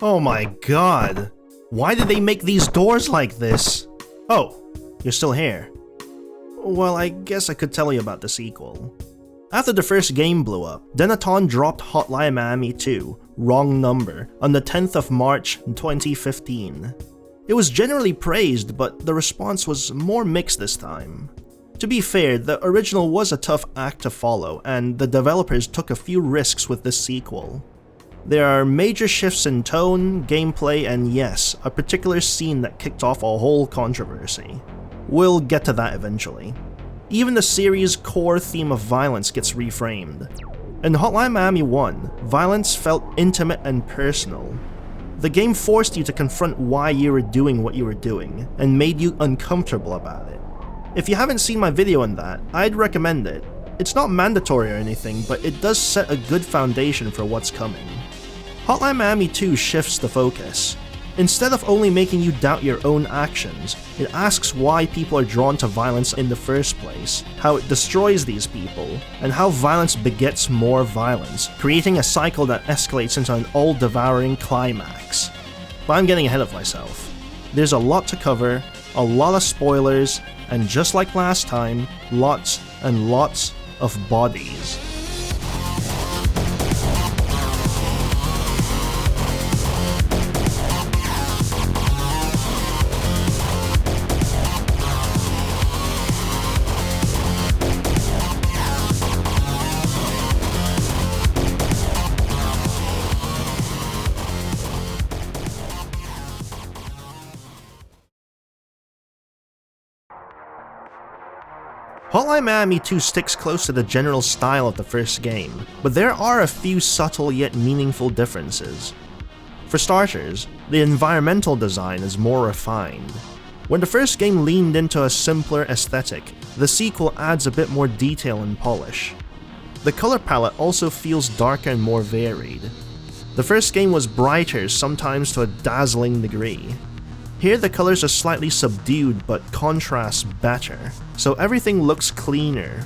Oh my god. Why did they make these doors like this? Oh, you're still here. Well, I guess I could tell you about the sequel. After the first game blew up, Dennaton dropped Hotline Miami 2, Wrong Number, on the 10th of March 2015. It was generally praised, but the response was more mixed this time. To be fair, the original was a tough act to follow, and the developers took a few risks with this sequel. There are major shifts in tone, gameplay, and yes, a particular scene that kicked off a whole controversy. We'll get to that eventually. Even the series' core theme of violence gets reframed. In Hotline Miami 1, violence felt intimate and personal. The game forced you to confront why you were doing what you were doing, and made you uncomfortable about it. If you haven't seen my video on that, I'd recommend it. It's not mandatory or anything, but it does set a good foundation for what's coming. Hotline Miami 2 shifts the focus. Instead of only making you doubt your own actions, it asks why people are drawn to violence in the first place, how it destroys these people, and how violence begets more violence, creating a cycle that escalates into an all-devouring climax. But I'm getting ahead of myself. There's a lot to cover, a lot of spoilers, and just like last time, lots and lots of bodies. Hotline Miami 2 sticks close to the general style of the first game, but there are a few subtle yet meaningful differences. For starters, the environmental design is more refined. When the first game leaned into a simpler aesthetic, the sequel adds a bit more detail and polish. The color palette also feels darker and more varied. The first game was brighter, sometimes to a dazzling degree. Here the colors are slightly subdued but contrast better, so everything looks cleaner.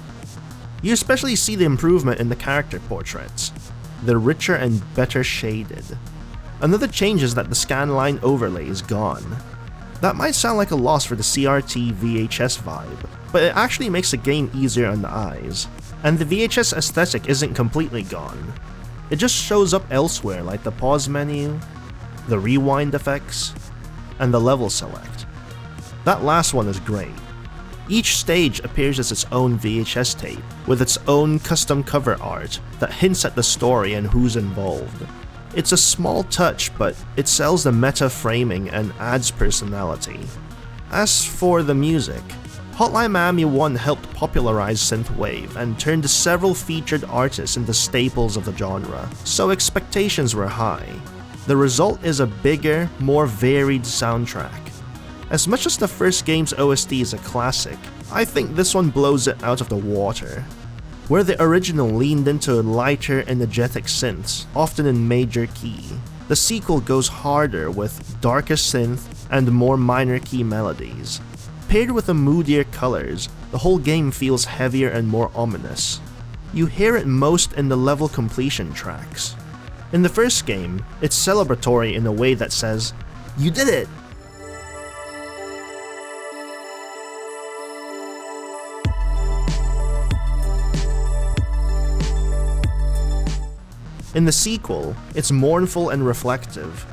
You especially see the improvement in the character portraits. They're richer and better shaded. Another change is that the scanline overlay is gone. That might sound like a loss for the CRT VHS vibe, but it actually makes the game easier on the eyes. And the VHS aesthetic isn't completely gone. It just shows up elsewhere, like the pause menu, the rewind effects, and the level select. That last one is great. Each stage appears as its own VHS tape, with its own custom cover art that hints at the story and who's involved. It's a small touch, but it sells the meta framing and adds personality. As for the music, Hotline Miami 1 helped popularize synthwave and turned several featured artists into staples of the genre, so expectations were high. The result is a bigger, more varied soundtrack. As much as the first game's OST is a classic, I think this one blows it out of the water. Where the original leaned into lighter, energetic synths, often in major key, the sequel goes harder with darker synth and more minor key melodies. Paired with the moodier colors, the whole game feels heavier and more ominous. You hear it most in the level completion tracks. In the first game, it's celebratory in a way that says, "You did it!" In the sequel, it's mournful and reflective.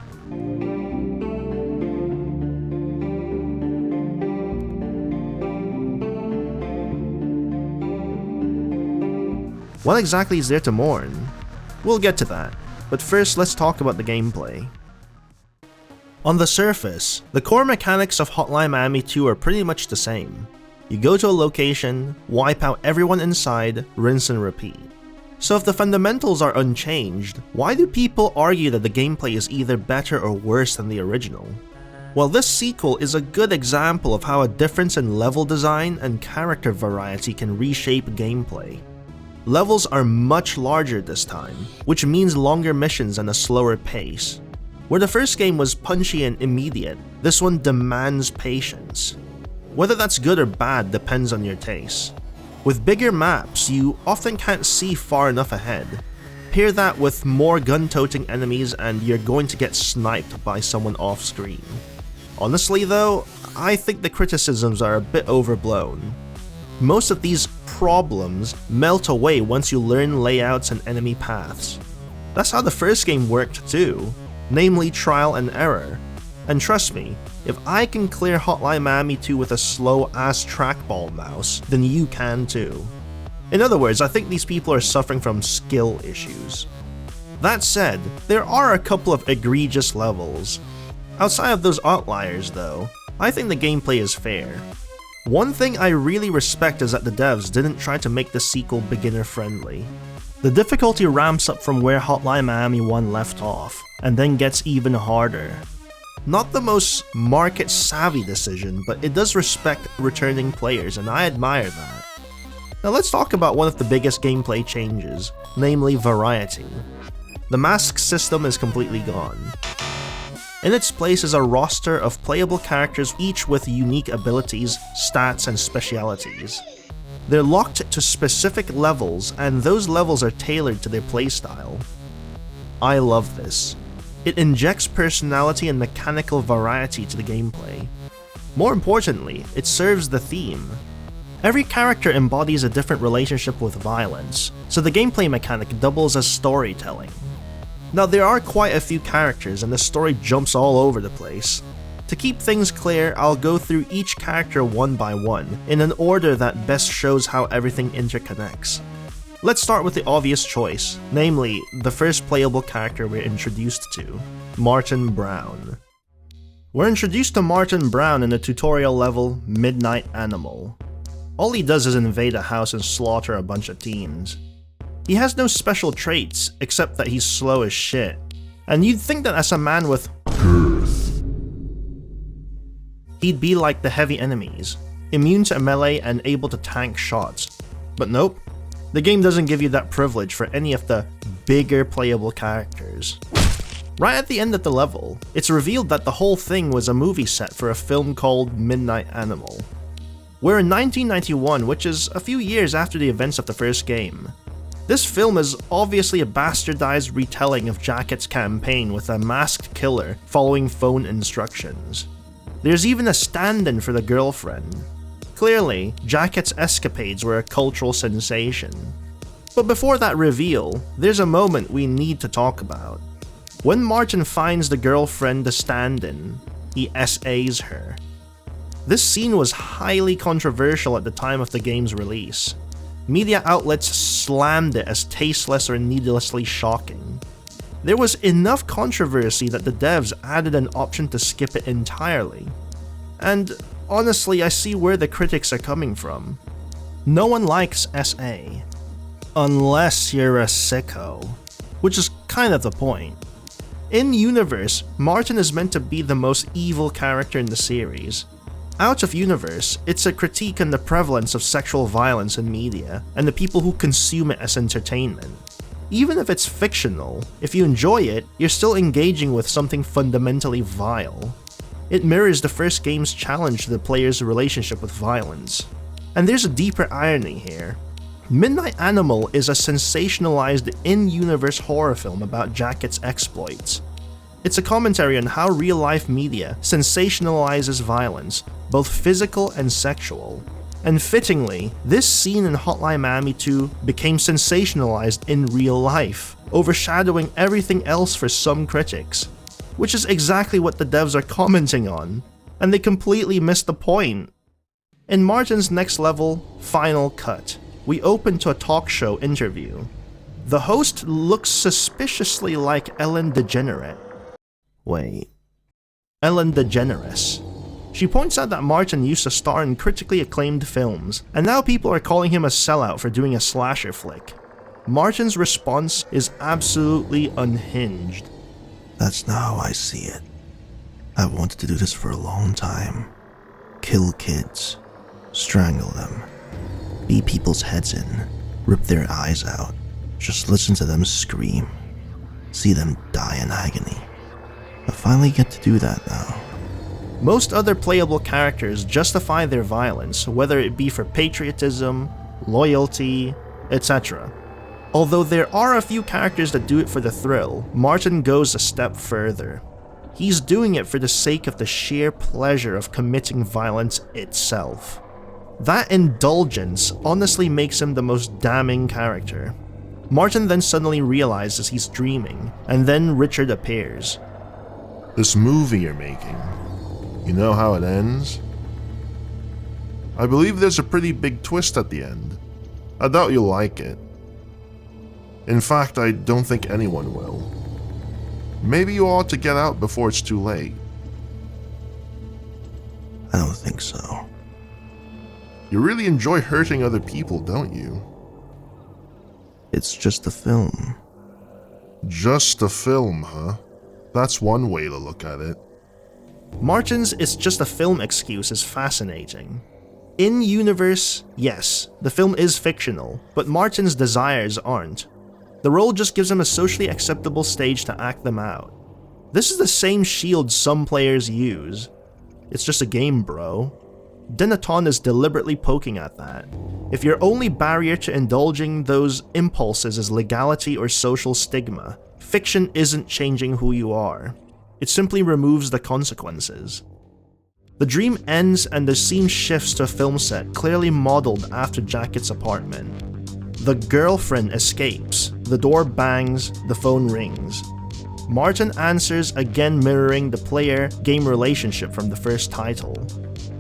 What exactly is there to mourn? We'll get to that. But first, let's talk about the gameplay. On the surface, the core mechanics of Hotline Miami 2 are pretty much the same. You go to a location, wipe out everyone inside, rinse and repeat. So if the fundamentals are unchanged, why do people argue that the gameplay is either better or worse than the original? Well, this sequel is a good example of how a difference in level design and character variety can reshape gameplay. Levels are much larger this time, which means longer missions and a slower pace. Where the first game was punchy and immediate, this one demands patience. Whether that's good or bad depends on your taste. With bigger maps, you often can't see far enough ahead. Pair that with more gun-toting enemies and you're going to get sniped by someone off-screen. Honestly though, I think the criticisms are a bit overblown. Most of these problems melt away once you learn layouts and enemy paths. That's how the first game worked too, namely trial and error. And trust me, if I can clear Hotline Miami 2 with a slow-ass trackball mouse, then you can too. In other words, I think these people are suffering from skill issues. That said, there are a couple of egregious levels. Outside of those outliers though, I think the gameplay is fair. One thing I really respect is that the devs didn't try to make the sequel beginner-friendly. The difficulty ramps up from where Hotline Miami 1 left off, and then gets even harder. Not the most market-savvy decision, but it does respect returning players, and I admire that. Now let's talk about one of the biggest gameplay changes, namely variety. The mask system is completely gone. In its place is a roster of playable characters, each with unique abilities, stats, and specialities. They're locked to specific levels, and those levels are tailored to their playstyle. I love this. It injects personality and mechanical variety to the gameplay. More importantly, it serves the theme. Every character embodies a different relationship with violence, so the gameplay mechanic doubles as storytelling. Now there are quite a few characters and the story jumps all over the place. To keep things clear, I'll go through each character one by one, in an order that best shows how everything interconnects. Let's start with the obvious choice, namely, the first playable character we're introduced to, Martin Brown. We're introduced to Martin Brown in the tutorial level Midnight Animal. All he does is invade a house and slaughter a bunch of teens. He has no special traits, except that he's slow as shit. And you'd think that as a man with girth, he'd be like the heavy enemies, immune to melee and able to tank shots. But nope, the game doesn't give you that privilege for any of the bigger playable characters. Right at the end of the level, it's revealed that the whole thing was a movie set for a film called Midnight Animal. We're in 1991, which is a few years after the events of the first game. This film is obviously a bastardized retelling of Jacket's campaign with a masked killer following phone instructions. There's even a stand-in for the girlfriend. Clearly, Jacket's escapades were a cultural sensation. But before that reveal, there's a moment we need to talk about. When Martin finds the girlfriend the stand-in, he SAs her. This scene was highly controversial at the time of the game's release. Media outlets slammed it as tasteless or needlessly shocking. There was enough controversy that the devs added an option to skip it entirely. And honestly, I see where the critics are coming from. No one likes SA. Unless you're a sicko. Which is kind of the point. In-universe, Martin is meant to be the most evil character in the series. Out of universe, it's a critique on the prevalence of sexual violence in media, and the people who consume it as entertainment. Even if it's fictional, if you enjoy it, you're still engaging with something fundamentally vile. It mirrors the first game's challenge to the player's relationship with violence. And there's a deeper irony here. Midnight Animal is a sensationalized in-universe horror film about Jacket's exploits. It's a commentary on how real-life media sensationalizes violence, both physical and sexual. And fittingly, this scene in Hotline Miami 2 became sensationalized in real life, overshadowing everything else for some critics. Which is exactly what the devs are commenting on, and they completely missed the point. In Martin's next level, Final Cut, we open to a talk show interview. The host looks suspiciously like Ellen DeGeneres. Wait. Ellen DeGeneres. She points out that Martin used to star in critically acclaimed films, and now people are calling him a sellout for doing a slasher flick. Martin's response is absolutely unhinged. That's not how I see it. I've wanted to do this for a long time. Kill kids. Strangle them. Beat people's heads in. Rip their eyes out. Just listen to them scream. See them die in agony. I finally get to do that now. Most other playable characters justify their violence, whether it be for patriotism, loyalty, etc. Although there are a few characters that do it for the thrill, Martin goes a step further. He's doing it for the sake of the sheer pleasure of committing violence itself. That indulgence honestly makes him the most damning character. Martin then suddenly realizes he's dreaming, and then Richard appears. This movie you're making, you know how it ends? I believe there's a pretty big twist at the end. I doubt you'll like it. In fact, I don't think anyone will. Maybe you ought to get out before it's too late. I don't think so. You really enjoy hurting other people, don't you? It's just a film. Just a film, huh? That's one way to look at it. Martin's "it's just a film" excuse is fascinating. In-universe, yes, the film is fictional, but Martin's desires aren't. The role just gives him a socially acceptable stage to act them out. This is the same shield some players use. It's just a game, bro. Dennaton is deliberately poking at that. If your only barrier to indulging those impulses is legality or social stigma, fiction isn't changing who you are. It simply removes the consequences. The dream ends and the scene shifts to a film set clearly modeled after Jacket's apartment. The girlfriend escapes, the door bangs, the phone rings. Martin answers, again mirroring the player-game relationship from the first title.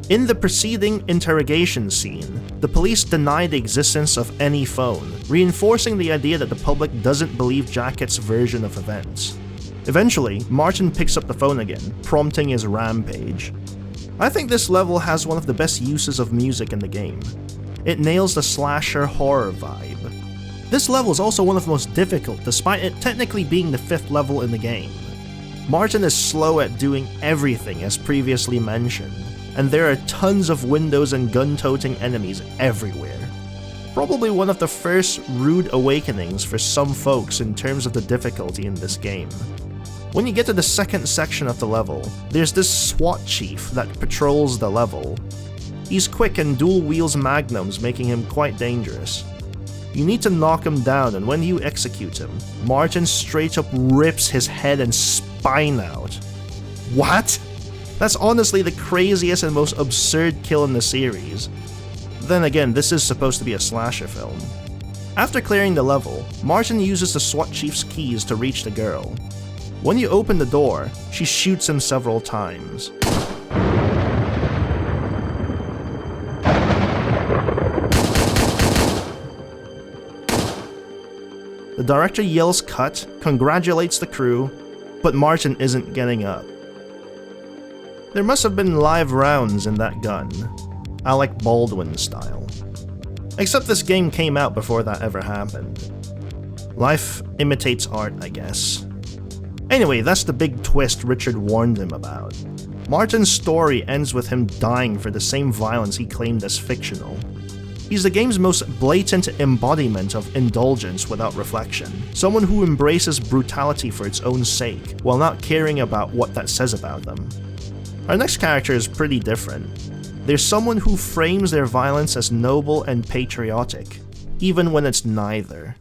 In the preceding interrogation scene, the police deny the existence of any phone, reinforcing the idea that the public doesn't believe Jacket's version of events. Eventually, Martin picks up the phone again, prompting his rampage. I think this level has one of the best uses of music in the game. It nails the slasher horror vibe. This level is also one of the most difficult, despite it technically being the 5th level in the game. Martin is slow at doing everything as previously mentioned, and there are tons of windows and gun-toting enemies everywhere. Probably one of the first rude awakenings for some folks in terms of the difficulty in this game. When you get to the second section of the level, there's this SWAT chief that patrols the level. He's quick and dual wields magnums, making him quite dangerous. You need to knock him down, and when you execute him, Martin straight up rips his head and spine out. What? That's honestly the craziest and most absurd kill in the series. Then again, this is supposed to be a slasher film. After clearing the level, Martin uses the SWAT chief's keys to reach the girl. When you open the door, she shoots him several times. The director yells cut, congratulates the crew, but Martin isn't getting up. There must have been live rounds in that gun, Alec Baldwin style. Except this game came out before that ever happened. Life imitates art, I guess. Anyway, that's the big twist Richard warned him about. Martin's story ends with him dying for the same violence he claimed as fictional. He's the game's most blatant embodiment of indulgence without reflection, someone who embraces brutality for its own sake, while not caring about what that says about them. Our next character is pretty different. There's someone who frames their violence as noble and patriotic, even when it's neither.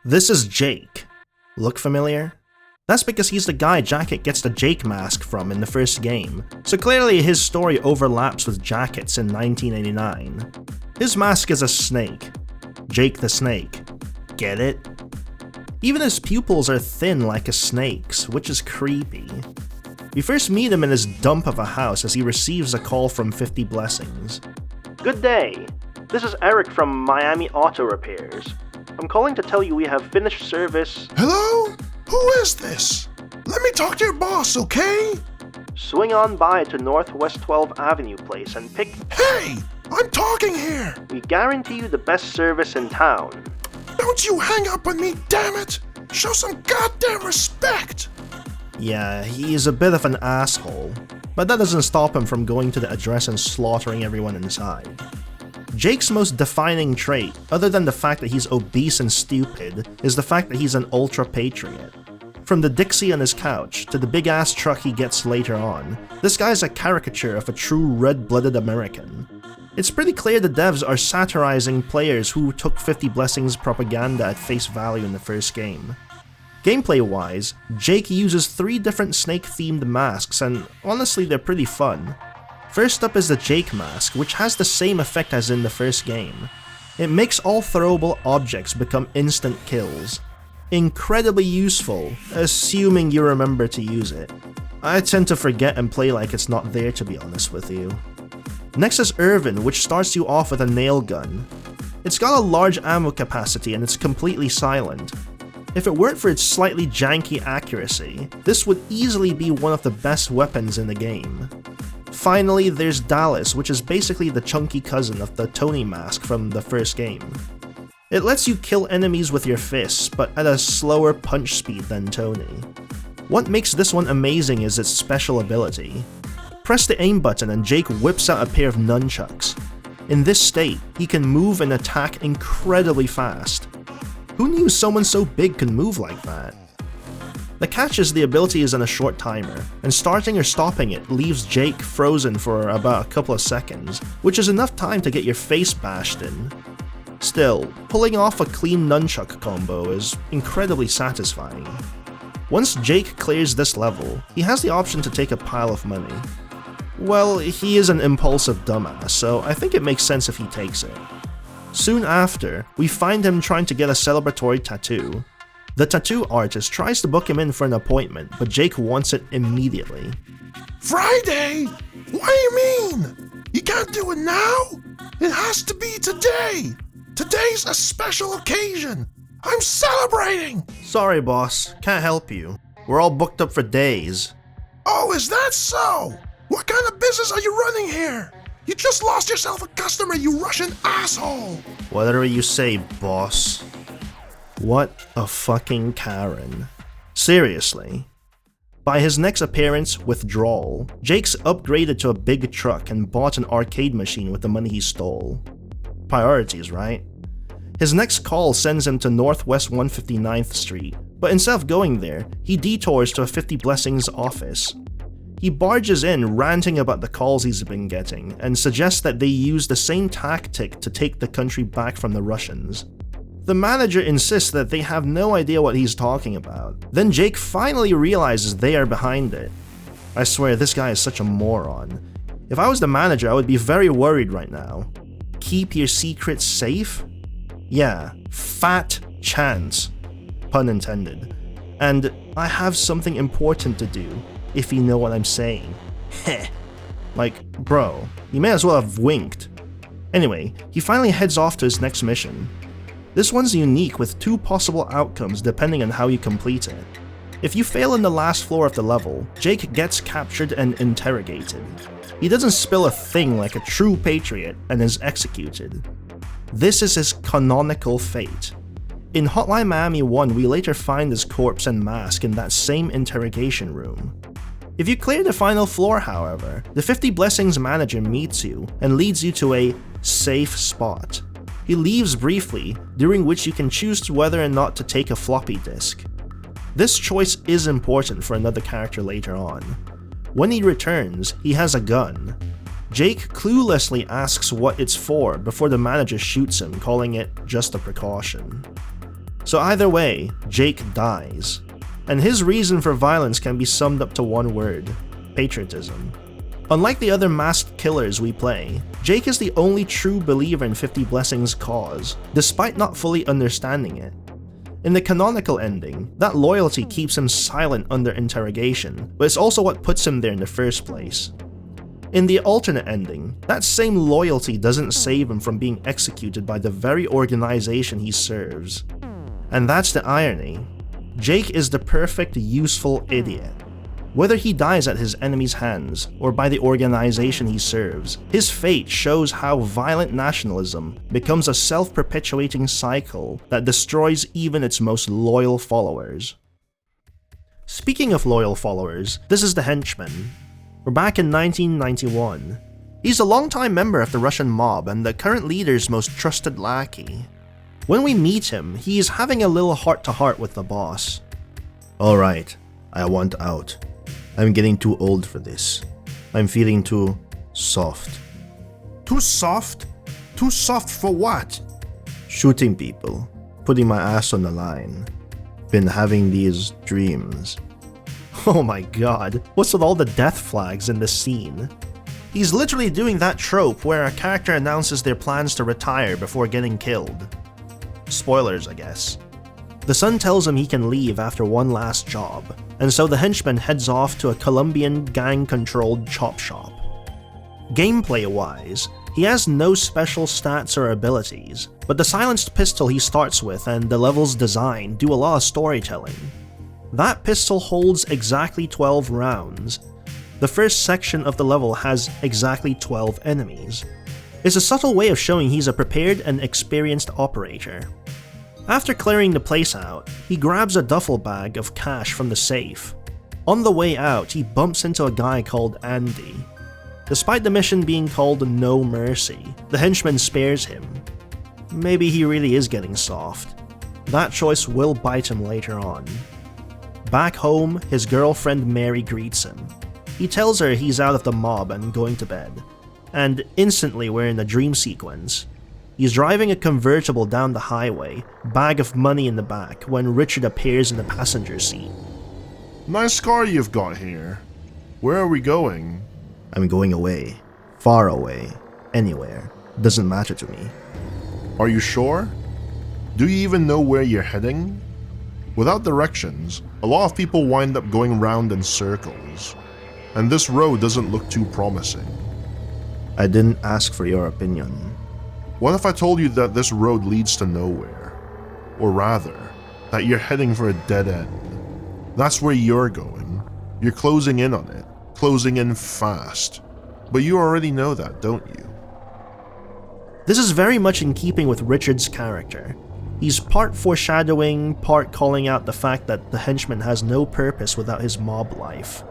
This is Jake. Look familiar? That's because he's the guy Jacket gets the Jake mask from in the first game, so clearly his story overlaps with Jacket's in 1989. His mask is a snake. Jake the Snake. Get it? Even his pupils are thin like a snake's, which is creepy. We first meet him in his dump of a house as he receives a call from 50 Blessings. Good day. This is Eric from Miami Auto Repairs. I'm calling to tell you we have finished service. Hello? Who is this? Let me talk to your boss, okay? Swing on by to Northwest 12th Avenue Place and pick... Hey! I'm talking here! We guarantee you the best service in town. Don't you hang up on me, damn it! Show some goddamn respect! Yeah, he is a bit of an asshole, but that doesn't stop him from going to the address and slaughtering everyone inside. Jake's most defining trait, other than the fact that he's obese and stupid, is the fact that he's an ultra-patriot. From the Dixie on his couch to the big-ass truck he gets later on, this guy's a caricature of a true red-blooded American. It's pretty clear the devs are satirizing players who took 50 Blessings propaganda at face value in the first game. Gameplay-wise, Jake uses 3 different snake-themed masks, and honestly they're pretty fun. First up is the Jake mask, which has the same effect as in the first game. It makes all throwable objects become instant kills. Incredibly useful, assuming you remember to use it. I tend to forget and play like it's not there, to be honest with you. Next is Irvin, which starts you off with a nail gun. It's got a large ammo capacity and it's completely silent. If it weren't for its slightly janky accuracy, this would easily be one of the best weapons in the game. Finally, there's Dallas, which is basically the chunky cousin of the Tony mask from the first game. It lets you kill enemies with your fists, but at a slower punch speed than Tony. What makes this one amazing is its special ability. Press the aim button and Jake whips out a pair of nunchucks. In this state, he can move and attack incredibly fast. Who knew someone so big could move like that? The catch is the ability is on a short timer, and starting or stopping it leaves Jake frozen for about a couple of seconds, which is enough time to get your face bashed in. Still, pulling off a clean nunchuck combo is incredibly satisfying. Once Jake clears this level, he has the option to take a pile of money. Well, he is an impulsive dumbass, so I think it makes sense if he takes it. Soon after, we find him trying to get a celebratory tattoo. The tattoo artist tries to book him in for an appointment, but Jake wants it immediately. Friday? What do you mean? You can't do it now? It has to be today! Today's a special occasion! I'm celebrating! Sorry boss, can't help you. We're all booked up for days. Oh, is that so? What kind of business are you running here? You just lost yourself a customer, you Russian asshole! Whatever you say, boss. What a fucking Karen. Seriously. By his next appearance, Withdrawal, Jake's upgraded to a big truck and bought an arcade machine with the money he stole. Priorities, right? His next call sends him to Northwest 159th Street, but instead of going there, he detours to a 50 Blessings office. He barges in ranting about the calls he's been getting, and suggests that they use the same tactic to take the country back from the Russians. The manager insists that they have no idea what he's talking about. Then Jake finally realizes they are behind it. I swear, this guy is such a moron. If I was the manager, I would be very worried right now. Keep your secrets safe? Yeah, fat chance. Pun intended. And I have something important to do, if you know what I'm saying. Heh. Like, bro, you may as well have winked. Anyway, he finally heads off to his next mission. This one's unique with 2 possible outcomes depending on how you complete it. If you fail in the last floor of the level, Jake gets captured and interrogated. He doesn't spill a thing like a true patriot and is executed. This is his canonical fate. In Hotline Miami 1, we later find his corpse and mask in that same interrogation room. If you clear the final floor, however, the 50 Blessings manager meets you and leads you to a safe spot. He leaves briefly, during which you can choose whether or not to take a floppy disk. This choice is important for another character later on. When he returns, he has a gun. Jake cluelessly asks what it's for before the manager shoots him, calling it just a precaution. So either way, Jake dies. And his reason for violence can be summed up to one word: patriotism. Unlike the other masked killers we play, Jake is the only true believer in 50 Blessings' cause, despite not fully understanding it. In the canonical ending, that loyalty keeps him silent under interrogation, but it's also what puts him there in the first place. In the alternate ending, that same loyalty doesn't save him from being executed by the very organization he serves. And that's the irony. Jake is the perfect, useful idiot. Whether he dies at his enemy's hands, or by the organization he serves, his fate shows how violent nationalism becomes a self-perpetuating cycle that destroys even its most loyal followers. Speaking of loyal followers, this is the Henchman. We're back in 1991. He's a longtime member of the Russian mob and the current leader's most trusted lackey. When we meet him, he is having a little heart-to-heart with the boss. Alright, I want out. I'm getting too old for this. I'm feeling too soft. Too soft? Too soft for what? Shooting people, putting my ass on the line. Been having these dreams. Oh my god, what's with all the death flags in this scene? He's literally doing that trope where a character announces their plans to retire before getting killed. Spoilers, I guess. The son tells him he can leave after one last job, and so the henchman heads off to a Colombian gang-controlled chop shop. Gameplay-wise, he has no special stats or abilities, but the silenced pistol he starts with and the level's design do a lot of storytelling. That pistol holds exactly 12 rounds. The first section of the level has exactly 12 enemies. It's a subtle way of showing he's a prepared and experienced operator. After clearing the place out, he grabs a duffel bag of cash from the safe. On the way out, he bumps into a guy called Andy. Despite the mission being called No Mercy, the henchman spares him. Maybe he really is getting soft. That choice will bite him later on. Back home, his girlfriend Mary greets him. He tells her he's out of the mob and going to bed. And instantly we're in a dream sequence. He's driving a convertible down the highway, bag of money in the back, when Richard appears in the passenger seat. Nice car you've got here. Where are we going? I'm going away. Far away. Anywhere. Doesn't matter to me. Are you sure? Do you even know where you're heading? Without directions, a lot of people wind up going round in circles. And this road doesn't look too promising. I didn't ask for your opinion. What if I told you that this road leads to nowhere? Or rather, that you're heading for a dead end. That's where you're going. You're closing in on it. Closing in fast. But you already know that, don't you? This is very much in keeping with Richard's character. He's part foreshadowing, part calling out the fact that the henchman has no purpose without his mob life.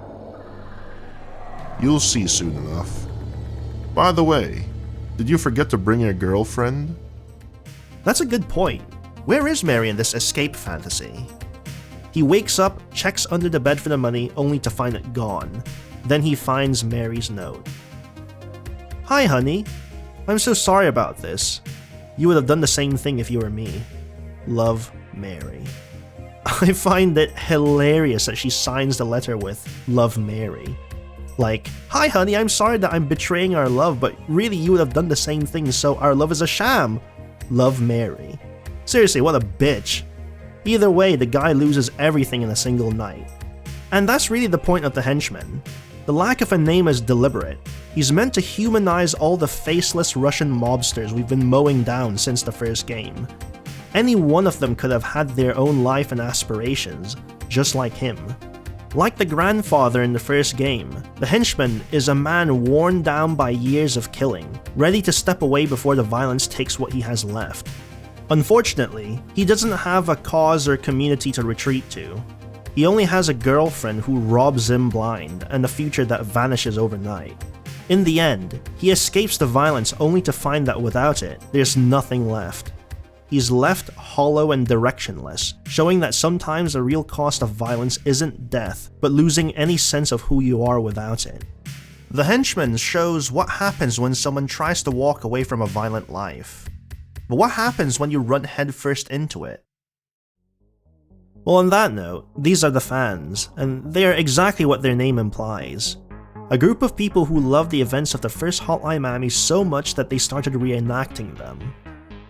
You'll see soon enough. By the way, did you forget to bring your girlfriend? That's a good point. Where is Mary in this escape fantasy? He wakes up, checks under the bed for the money, only to find it gone. Then he finds Mary's note. Hi honey, I'm so sorry about this. You would have done the same thing if you were me. Love, Mary. I find it hilarious that she signs the letter with Love, Mary. Like, hi honey, I'm sorry that I'm betraying our love, but really you would have done the same thing, so our love is a sham. Love, Mary. Seriously, what a bitch. Either way, the guy loses everything in a single night. And that's really the point of the henchman. The lack of a name is deliberate. He's meant to humanize all the faceless Russian mobsters we've been mowing down since the first game. Any one of them could have had their own life and aspirations, just like him. Like the grandfather in the first game, the henchman is a man worn down by years of killing, ready to step away before the violence takes what he has left. Unfortunately, he doesn't have a cause or community to retreat to. He only has a girlfriend who robs him blind and a future that vanishes overnight. In the end, he escapes the violence only to find that without it, there's nothing left. He's left hollow and directionless, showing that sometimes the real cost of violence isn't death, but losing any sense of who you are without it. The Henchman shows what happens when someone tries to walk away from a violent life. But what happens when you run headfirst into it? Well, on that note, these are the fans, and they are exactly what their name implies. A group of people who loved the events of the first Hotline Miami so much that they started reenacting them.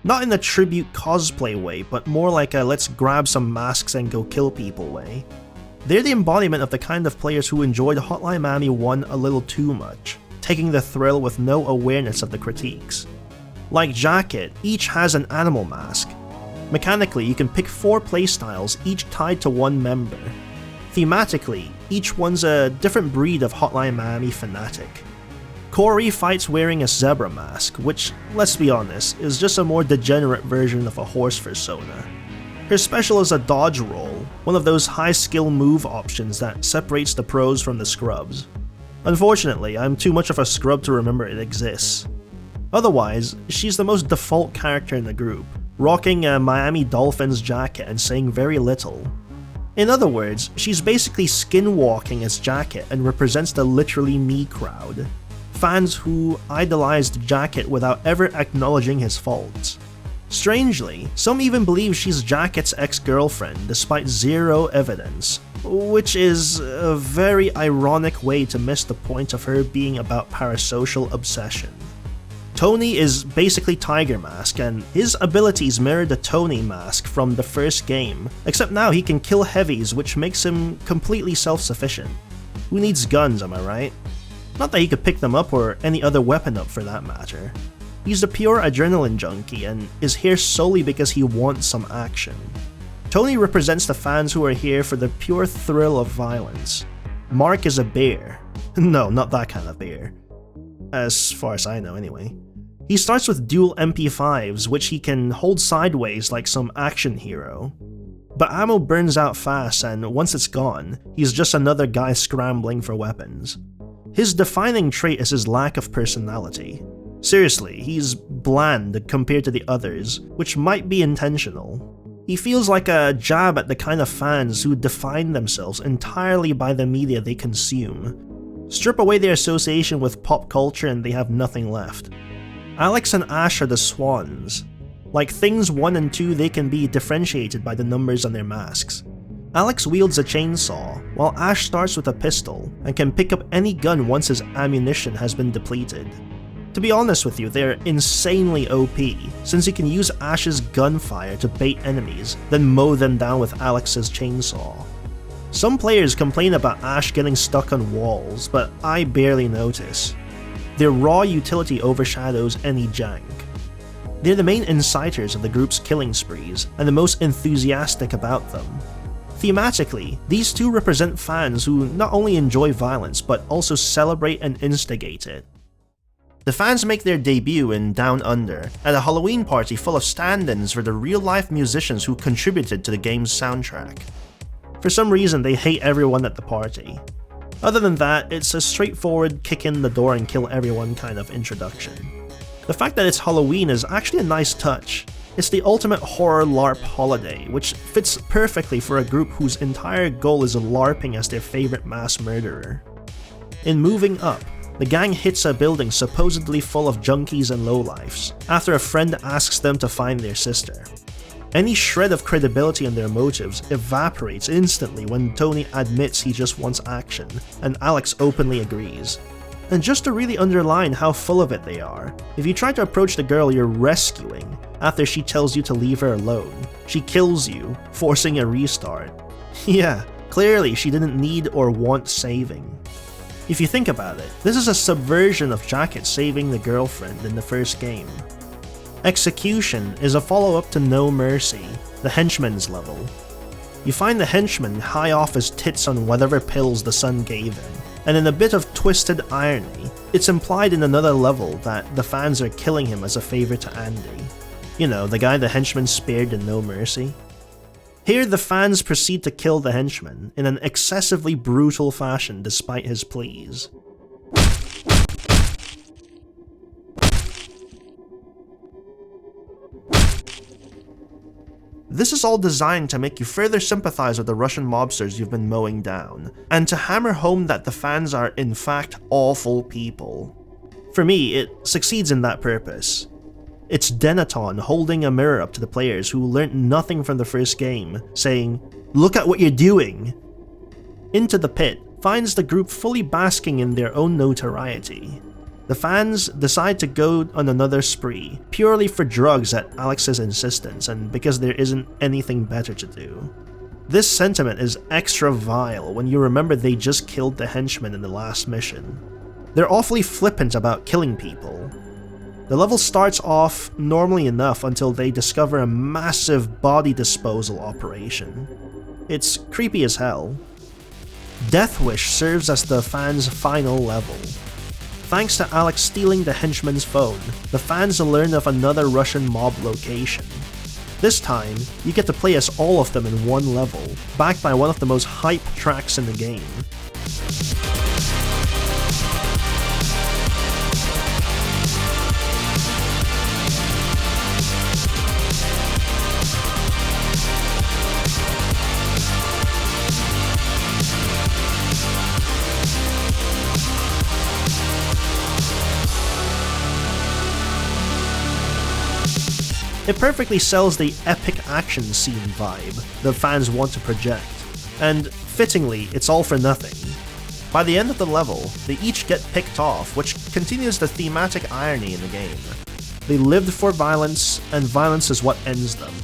Not in a tribute cosplay way, but more like a let's grab some masks and go kill people way. They're the embodiment of the kind of players who enjoyed Hotline Miami 1 a little too much, taking the thrill with no awareness of the critiques. Like Jacket, each has an animal mask. Mechanically, you can pick 4 playstyles, each tied to one member. Thematically, each one's a different breed of Hotline Miami fanatic. Corey fights wearing a zebra mask, which, let's be honest, is just a more degenerate version of a horse persona. Her special is a dodge roll, one of those high skill move options that separates the pros from the scrubs. Unfortunately, I'm too much of a scrub to remember it exists. Otherwise, she's the most default character in the group, rocking a Miami Dolphins jacket and saying very little. In other words, she's basically skinwalking as Jacket and represents the literally me crowd. fans who idolized Jacket without ever acknowledging his faults. Strangely, some even believe she's Jacket's ex-girlfriend despite zero evidence, which is a very ironic way to miss the point of her being about parasocial obsession. Tony is basically Tiger Mask, and his abilities mirror the Tony mask from the first game, except now he can kill heavies, which makes him completely self-sufficient. Who needs guns, am I right? Not that he could pick them up or any other weapon up for that matter. He's a pure adrenaline junkie and is here solely because he wants some action. Tony represents the fans who are here for the pure thrill of violence. Mark is a bear. No, not that kind of bear. As far as I know anyway. He starts with dual MP5s, which he can hold sideways like some action hero. But ammo burns out fast, and once it's gone, he's just another guy scrambling for weapons. His defining trait is his lack of personality. Seriously, he's bland compared to the others, which might be intentional. He feels like a jab at the kind of fans who define themselves entirely by the media they consume. Strip away their association with pop culture and they have nothing left. Alex and Ash are the swans. Like things 1 and 2, they can be differentiated by the numbers on their masks. Alex wields a chainsaw, while Ash starts with a pistol and can pick up any gun once his ammunition has been depleted. To be honest with you, they're insanely OP, since you can use Ash's gunfire to bait enemies, then mow them down with Alex's chainsaw. Some players complain about Ash getting stuck on walls, but I barely notice. Their raw utility overshadows any jank. They're the main inciters of the group's killing sprees, and the most enthusiastic about them. Thematically, these two represent fans who not only enjoy violence, but also celebrate and instigate it. The fans make their debut in Down Under, at a Halloween party full of stand-ins for the real-life musicians who contributed to the game's soundtrack. For some reason, they hate everyone at the party. Other than that, it's a straightforward kick in the door and kill everyone kind of introduction. The fact that it's Halloween is actually a nice touch. It's the ultimate horror LARP holiday, which fits perfectly for a group whose entire goal is LARPing as their favorite mass murderer. In Moving Up, the gang hits a building supposedly full of junkies and lowlifes, after a friend asks them to find their sister. Any shred of credibility in their motives evaporates instantly when Tony admits he just wants action, and Alex openly agrees. And just to really underline how full of it they are, if you try to approach the girl you're rescuing after she tells you to leave her alone, she kills you, forcing a restart. Yeah, clearly she didn't need or want saving. If you think about it, this is a subversion of Jacket saving the girlfriend in the first game. Execution is a follow-up to No Mercy, the Henchman's level. You find the Henchman high off his tits on whatever pills the sun gave him, and in a bit of twisted irony, it's implied in another level that the fans are killing him as a favor to Andy. You know, the guy the Henchman spared in No Mercy. Here the fans proceed to kill the Henchman in an excessively brutal fashion despite his pleas. This is all designed to make you further sympathize with the Russian mobsters you've been mowing down, and to hammer home that the fans are in fact awful people. For me, it succeeds in that purpose. It's Dennaton holding a mirror up to the players who learnt nothing from the first game, saying, "Look at what you're doing!" Into the Pit finds the group fully basking in their own notoriety. The fans decide to go on another spree, purely for drugs at Alex's insistence and because there isn't anything better to do. This sentiment is extra vile when you remember they just killed the Henchman in the last mission. They're awfully flippant about killing people. The level starts off normally enough until they discover a massive body disposal operation. It's creepy as hell. Death Wish serves as the fans' final level. Thanks to Alex stealing the Henchman's phone, the fans learn of another Russian mob location. This time, you get to play as all of them in one level, backed by one of the most hype tracks in the game. It perfectly sells the epic action scene vibe the fans want to project, and fittingly, it's all for nothing. By the end of the level, they each get picked off, which continues the thematic irony in the game. They lived for violence, and violence is what ends them.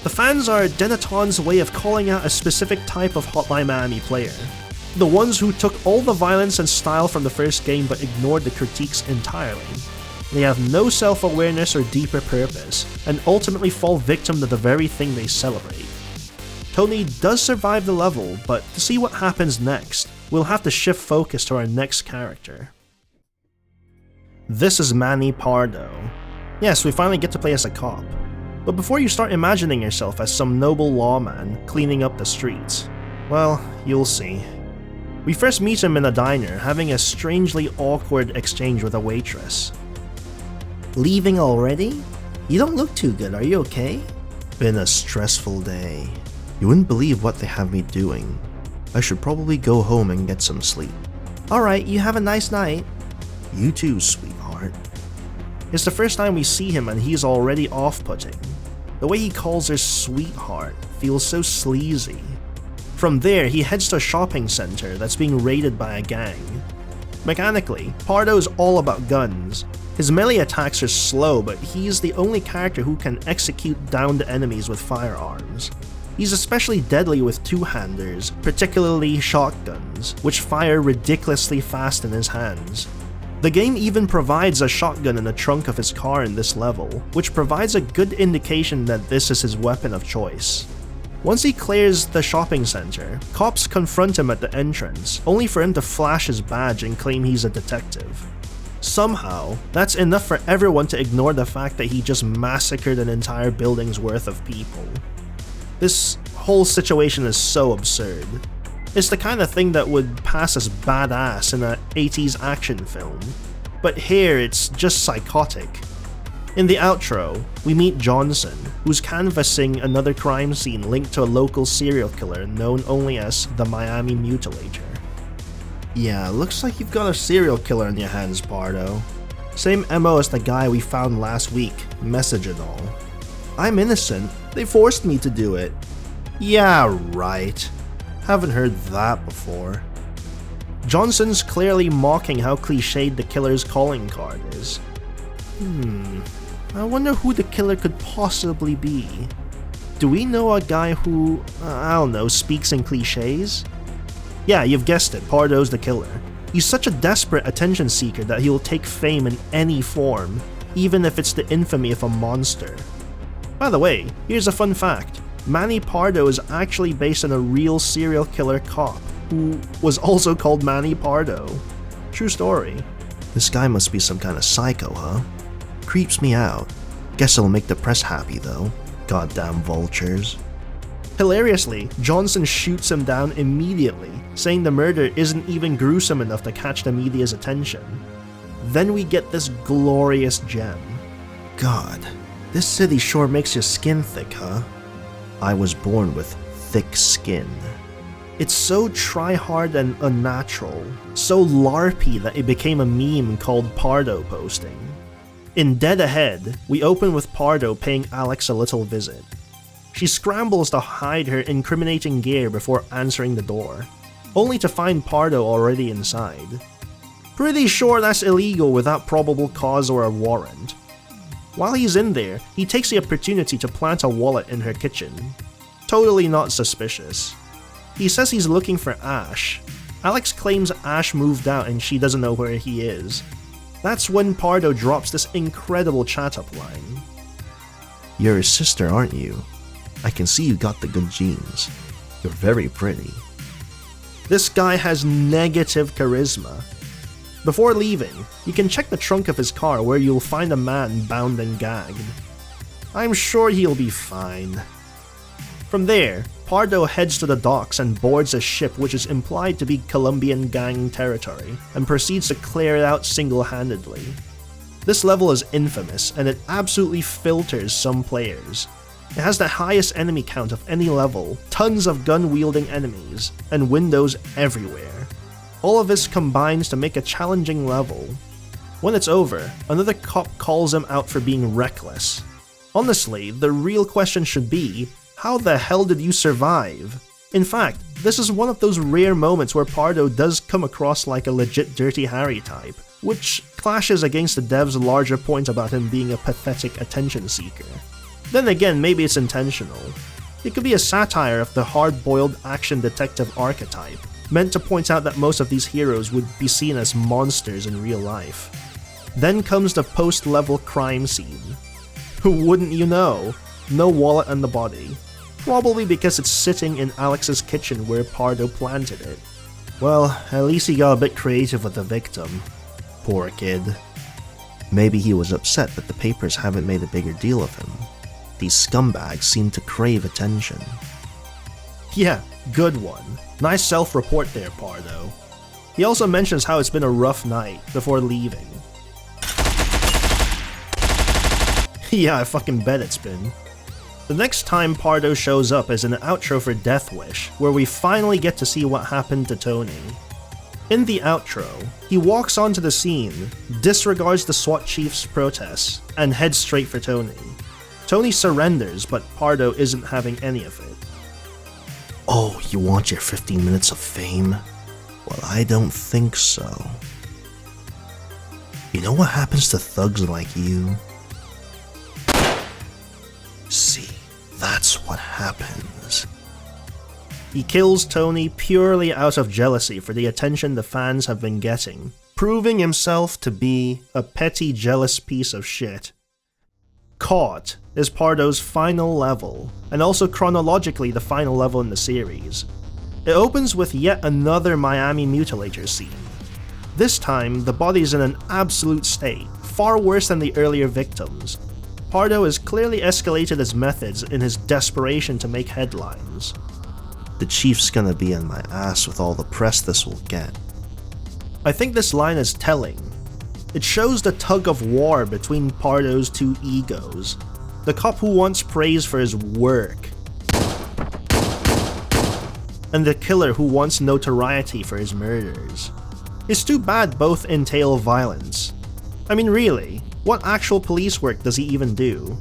The fans are Dennaton's way of calling out a specific type of Hotline Miami player. The ones who took all the violence and style from the first game but ignored the critiques entirely. They have no self-awareness or deeper purpose, and ultimately fall victim to the very thing they celebrate. Tony does survive the level, but to see what happens next, we'll have to shift focus to our next character. This is Manny Pardo. Yes, we finally get to play as a cop. But before you start imagining yourself as some noble lawman cleaning up the streets, well, you'll see. We first meet him in a diner, having a strangely awkward exchange with a waitress. Leaving already? You don't look too good, are you okay? Been a stressful day. You wouldn't believe what they have me doing. I should probably go home and get some sleep. Alright, you have a nice night. You too, sweetheart. It's the first time we see him and he's already off-putting. The way he calls her sweetheart feels so sleazy. From there, he heads to a shopping center that's being raided by a gang. Mechanically, Pardo's all about guns. His melee attacks are slow, but he's the only character who can execute downed enemies with firearms. He's especially deadly with two-handers, particularly shotguns, which fire ridiculously fast in his hands. The game even provides a shotgun in the trunk of his car in this level, which provides a good indication that this is his weapon of choice. Once he clears the shopping center, cops confront him at the entrance, only for him to flash his badge and claim he's a detective. Somehow, that's enough for everyone to ignore the fact that he just massacred an entire building's worth of people. This whole situation is so absurd. It's the kind of thing that would pass as badass in an 80s action film, but here it's just psychotic. In the outro, we meet Johnson, who's canvassing another crime scene linked to a local serial killer known only as the Miami Mutilator. Yeah, looks like you've got a serial killer on your hands, Pardo. Same MO as the guy we found last week, message and all. I'm innocent, they forced me to do it. Yeah, right. Haven't heard that before. Johnson's clearly mocking how cliched the killer's calling card is. I wonder who the killer could possibly be. Do we know a guy who, I don't know, speaks in cliches? Yeah, you've guessed it, Pardo's the killer. He's such a desperate attention seeker that he'll take fame in any form, even if it's the infamy of a monster. By the way, here's a fun fact. Manny Pardo is actually based on a real serial killer cop, who was also called Manny Pardo. True story. This guy must be some kind of psycho, huh? Creeps me out. Guess it'll make the press happy though. Goddamn vultures. Hilariously, Johnson shoots him down immediately, saying the murder isn't even gruesome enough to catch the media's attention. Then we get this glorious gem. God, this city sure makes your skin thick, huh? I was born with thick skin. It's so try-hard and unnatural, so LARPy that it became a meme called Pardo posting. In Dead Ahead, we open with Pardo paying Alex a little visit. She scrambles to hide her incriminating gear before answering the door, only to find Pardo already inside. Pretty sure that's illegal without probable cause or a warrant. While he's in there, he takes the opportunity to plant a wallet in her kitchen. Totally not suspicious. He says he's looking for Ash. Alex claims Ash moved out and she doesn't know where he is. That's when Pardo drops this incredible chat-up line. You're his sister, aren't you? I can see you got the good genes. You're very pretty. This guy has negative charisma. Before leaving, you can check the trunk of his car where you'll find a man bound and gagged. I'm sure he'll be fine. From there, Pardo heads to the docks and boards a ship which is implied to be Colombian gang territory, and proceeds to clear it out single-handedly. This level is infamous, and it absolutely filters some players. It has the highest enemy count of any level, tons of gun-wielding enemies, and windows everywhere. All of this combines to make a challenging level. When it's over, another cop calls him out for being reckless. Honestly, the real question should be, how the hell did you survive? In fact, this is one of those rare moments where Pardo does come across like a legit Dirty Harry type, which clashes against the devs' larger point about him being a pathetic attention seeker. Then again, maybe it's intentional. It could be a satire of the hard-boiled action detective archetype, meant to point out that most of these heroes would be seen as monsters in real life. Then comes the post-level crime scene. Wouldn't you know? No wallet on the body. Probably because it's sitting in Alex's kitchen where Pardo planted it. Well, at least he got a bit creative with the victim. Poor kid. Maybe he was upset that the papers haven't made a bigger deal of him. These scumbags seem to crave attention. Yeah, good one. Nice self-report there, Pardo. He also mentions how it's been a rough night before leaving. Yeah, I fucking bet it's been. The next time Pardo shows up is in an outro for Death Wish, where we finally get to see what happened to Tony. In the outro, he walks onto the scene, disregards the SWAT chief's protests, and heads straight for Tony. Tony surrenders, but Pardo isn't having any of it. Oh, you want your 15 minutes of fame? Well, I don't think so. You know what happens to thugs like you? See, that's what happens. He kills Tony purely out of jealousy for the attention the fans have been getting, proving himself to be a petty, jealous piece of shit. Caught is Pardo's final level, and also chronologically the final level in the series. It opens with yet another Miami mutilator scene. This time, the body's in an absolute state, far worse than the earlier victims. Pardo has clearly escalated his methods in his desperation to make headlines. The chief's gonna be on my ass with all the press this will get. I think this line is telling. It shows the tug of war between Pardo's two egos. The cop who wants praise for his work, and the killer who wants notoriety for his murders. It's too bad both entail violence. I mean, really, what actual police work does he even do?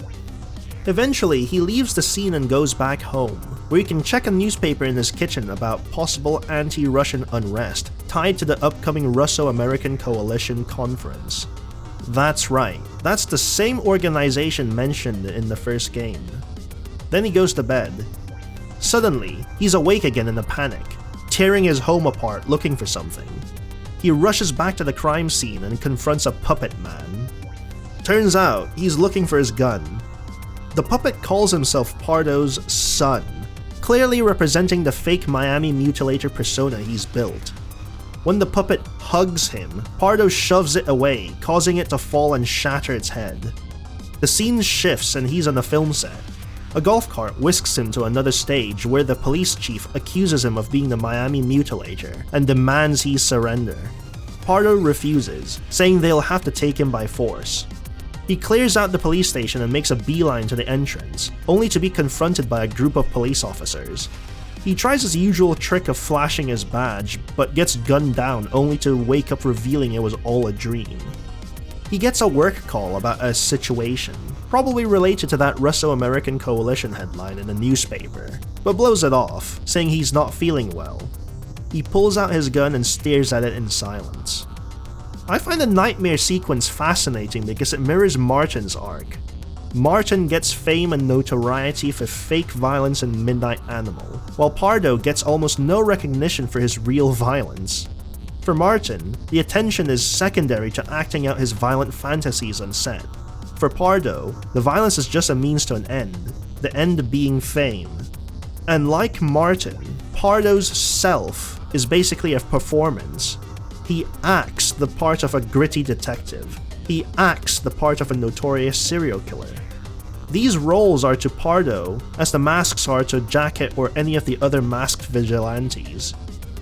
Eventually, he leaves the scene and goes back home, where he can check a newspaper in his kitchen about possible anti-Russian unrest tied to the upcoming Russo-American Coalition conference. That's right, that's the same organization mentioned in the first game. Then he goes to bed. Suddenly, he's awake again in a panic, tearing his home apart looking for something. He rushes back to the crime scene and confronts a puppet man. Turns out, he's looking for his gun. The puppet calls himself Pardo's son, clearly representing the fake Miami mutilator persona he's built. When the puppet hugs him, Pardo shoves it away, causing it to fall and shatter its head. The scene shifts and he's on a film set. A golf cart whisks him to another stage where the police chief accuses him of being the Miami mutilator and demands he surrender. Pardo refuses, saying they'll have to take him by force. He clears out the police station and makes a beeline to the entrance, only to be confronted by a group of police officers. He tries his usual trick of flashing his badge, but gets gunned down only to wake up revealing it was all a dream. He gets a work call about a situation, probably related to that Russo-American Coalition headline in the newspaper, but blows it off, saying he's not feeling well. He pulls out his gun and stares at it in silence. I find the nightmare sequence fascinating because it mirrors Martin's arc. Martin gets fame and notoriety for fake violence in Midnight Animal, while Pardo gets almost no recognition for his real violence. For Martin, the attention is secondary to acting out his violent fantasies on set. For Pardo, the violence is just a means to an end, the end being fame. And like Martin, Pardo's self is basically a performance. He acts the part of a gritty detective. He acts the part of a notorious serial killer. These roles are to Pardo as the masks are to Jacket or any of the other masked vigilantes.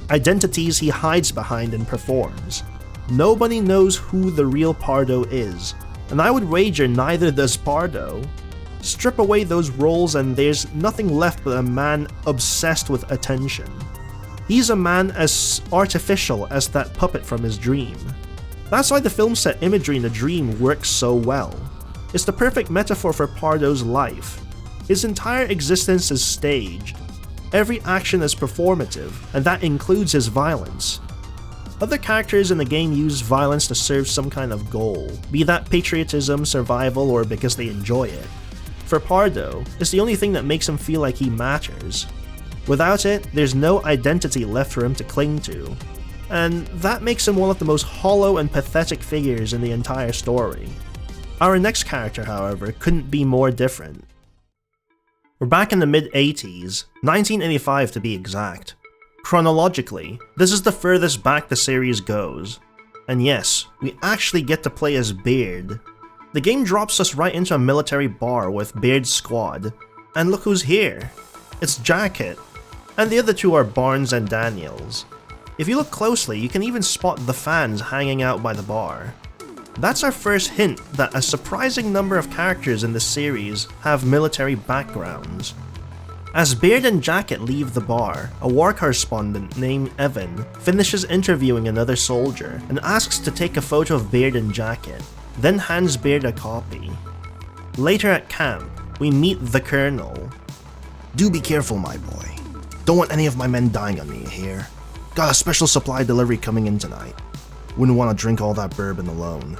Identities he hides behind and performs. Nobody knows who the real Pardo is, and I would wager neither does Pardo. Strip away those roles and there's nothing left but a man obsessed with attention. He's a man as artificial as that puppet from his dream. That's why the film set imagery in the dream works so well. is the perfect metaphor for Pardo's life. His entire existence is staged. Every action is performative, and that includes his violence. Other characters in the game use violence to serve some kind of goal, be that patriotism, survival, or because they enjoy it. For Pardo, it's the only thing that makes him feel like he matters. Without it, there's no identity left for him to cling to. And that makes him one of the most hollow and pathetic figures in the entire story. Our next character, however, couldn't be more different. We're back in the mid-80s, 1985 to be exact. Chronologically, this is the furthest back the series goes. And yes, we actually get to play as Beard. The game drops us right into a military bar with Beard's squad, and look who's here. It's Jacket, and the other two are Barnes and Daniels. If you look closely, you can even spot the fans hanging out by the bar. That's our first hint that a surprising number of characters in this series have military backgrounds. As Beard and Jacket leave the bar, a war correspondent named Evan finishes interviewing another soldier and asks to take a photo of Beard and Jacket, then hands Beard a copy. Later at camp, we meet the Colonel. Do be careful, my boy. Don't want any of my men dying on me, you hear? Got a special supply delivery coming in tonight. Wouldn't want to drink all that bourbon alone.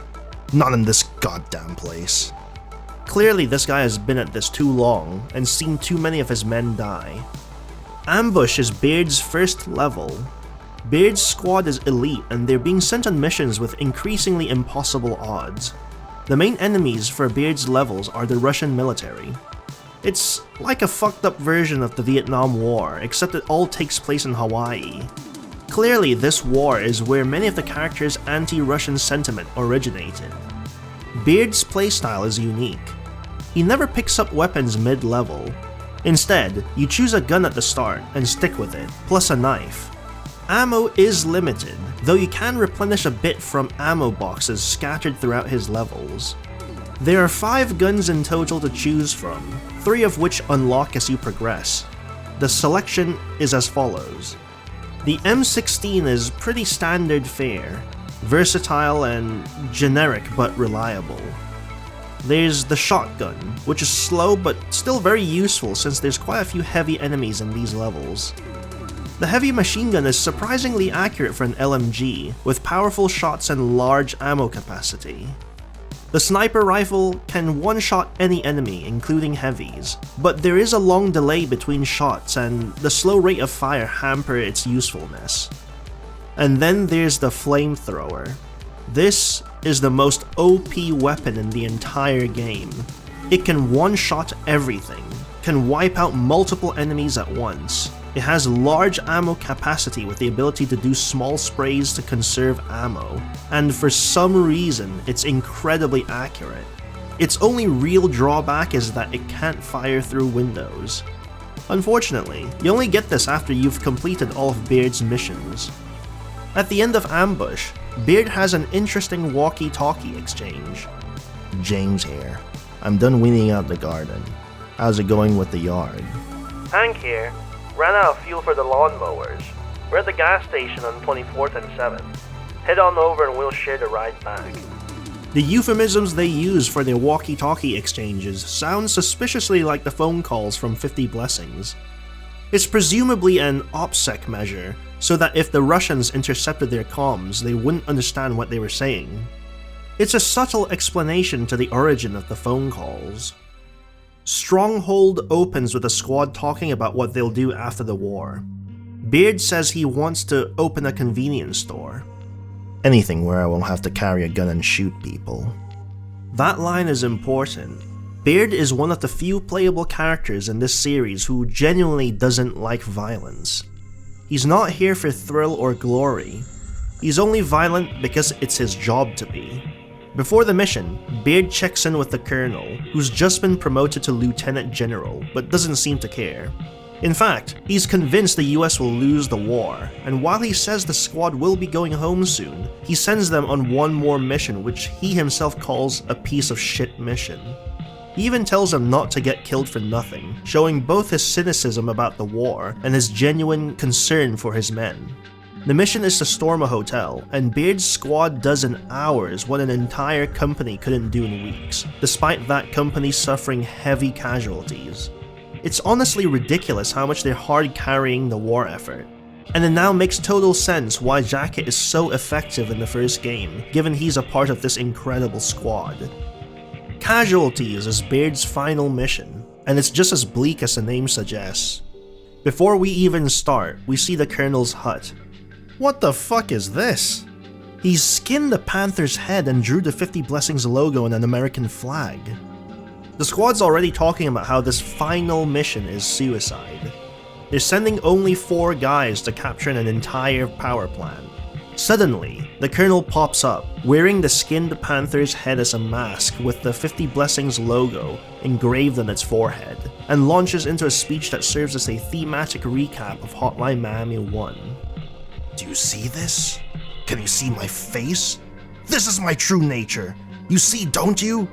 Not in this goddamn place. Clearly this guy has been at this too long and seen too many of his men die. Ambush is Beard's first level. Beard's squad is elite and they're being sent on missions with increasingly impossible odds. The main enemies for Beard's levels are the Russian military. It's like a fucked up version of the Vietnam War, except it all takes place in Hawaii. Clearly this war is where many of the characters' anti-Russian sentiment originated. Beard's playstyle is unique. He never picks up weapons mid-level. Instead, you choose a gun at the start and stick with it, plus a knife. Ammo is limited, though you can replenish a bit from ammo boxes scattered throughout his levels. There are 5 guns in total to choose from, 3 of which unlock as you progress. The selection is as follows. The M16 is pretty standard fare, versatile and generic but reliable. There's the shotgun, which is slow but still very useful since there's quite a few heavy enemies in these levels. The heavy machine gun is surprisingly accurate for an LMG, with powerful shots and large ammo capacity. The sniper rifle can one-shot any enemy, including heavies, but there is a long delay between shots and the slow rate of fire hamper its usefulness. And then there's the flamethrower. This is the most OP weapon in the entire game. It can one-shot everything, can wipe out multiple enemies at once. It has large ammo capacity with the ability to do small sprays to conserve ammo, and for some reason it's incredibly accurate. Its only real drawback is that it can't fire through windows. Unfortunately, you only get this after you've completed all of Beard's missions. At the end of Ambush, Beard has an interesting walkie-talkie exchange. James here. I'm done weeding out the garden. How's it going with the yard? Hank here. Ran out of fuel for the lawnmowers. We're at the gas station on 24th and 7th. Head on over and we'll share the ride back. The euphemisms they use for their walkie-talkie exchanges sound suspiciously like the phone calls from 50 Blessings. It's presumably an OPSEC measure, so that if the Russians intercepted their comms, they wouldn't understand what they were saying. It's a subtle explanation to the origin of the phone calls. Stronghold opens with a squad talking about what they'll do after the war. Beard says he wants to open a convenience store. Anything where I won't have to carry a gun and shoot people. That line is important. Beard is one of the few playable characters in this series who genuinely doesn't like violence. He's not here for thrill or glory. He's only violent because it's his job to be. Before the mission, Beard checks in with the Colonel, who's just been promoted to Lieutenant General, but doesn't seem to care. In fact, he's convinced the US will lose the war, and while he says the squad will be going home soon, he sends them on one more mission which he himself calls a piece of shit mission. He even tells them not to get killed for nothing, showing both his cynicism about the war and his genuine concern for his men. The mission is to storm a hotel, and Beard's squad does in hours what an entire company couldn't do in weeks, despite that company suffering heavy casualties. It's honestly ridiculous how much they're hard carrying the war effort, and it now makes total sense why Jacket is so effective in the first game, given he's a part of this incredible squad. Casualties is Beard's final mission, and it's just as bleak as the name suggests. Before we even start, we see the Colonel's hut. What the fuck is this? He's skinned the Panther's head and drew the 50 Blessings logo and an American flag. The squad's already talking about how this final mission is suicide. They're sending only 4 guys to capture an entire power plant. Suddenly, the Colonel pops up, wearing the skinned Panther's head as a mask with the 50 Blessings logo engraved on its forehead, and launches into a speech that serves as a thematic recap of Hotline Miami 1. Do you see this? Can you see my face? This is my true nature. You see, don't you?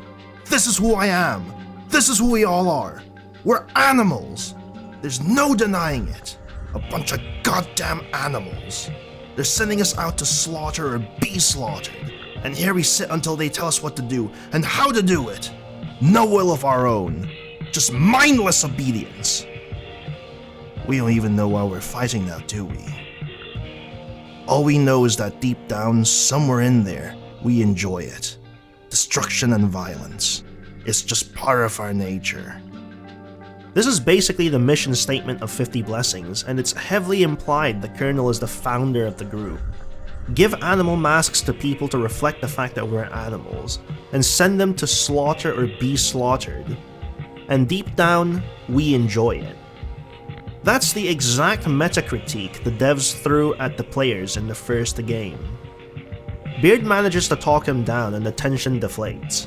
This is who I am. This is who we all are. We're animals. There's no denying it. A bunch of goddamn animals. They're sending us out to slaughter or be slaughtered. And here we sit until they tell us what to do and how to do it. No will of our own. Just mindless obedience. We don't even know why we're fighting now, do we? All we know is that deep down, somewhere in there, we enjoy it. Destruction and violence. It's just part of our nature. This is basically the mission statement of 50 Blessings, and it's heavily implied the Colonel is the founder of the group. Give animal masks to people to reflect the fact that we're animals, and send them to slaughter or be slaughtered. And deep down, we enjoy it. That's the exact meta-critique the devs threw at the players in the first game. Beard manages to talk him down and the tension deflates.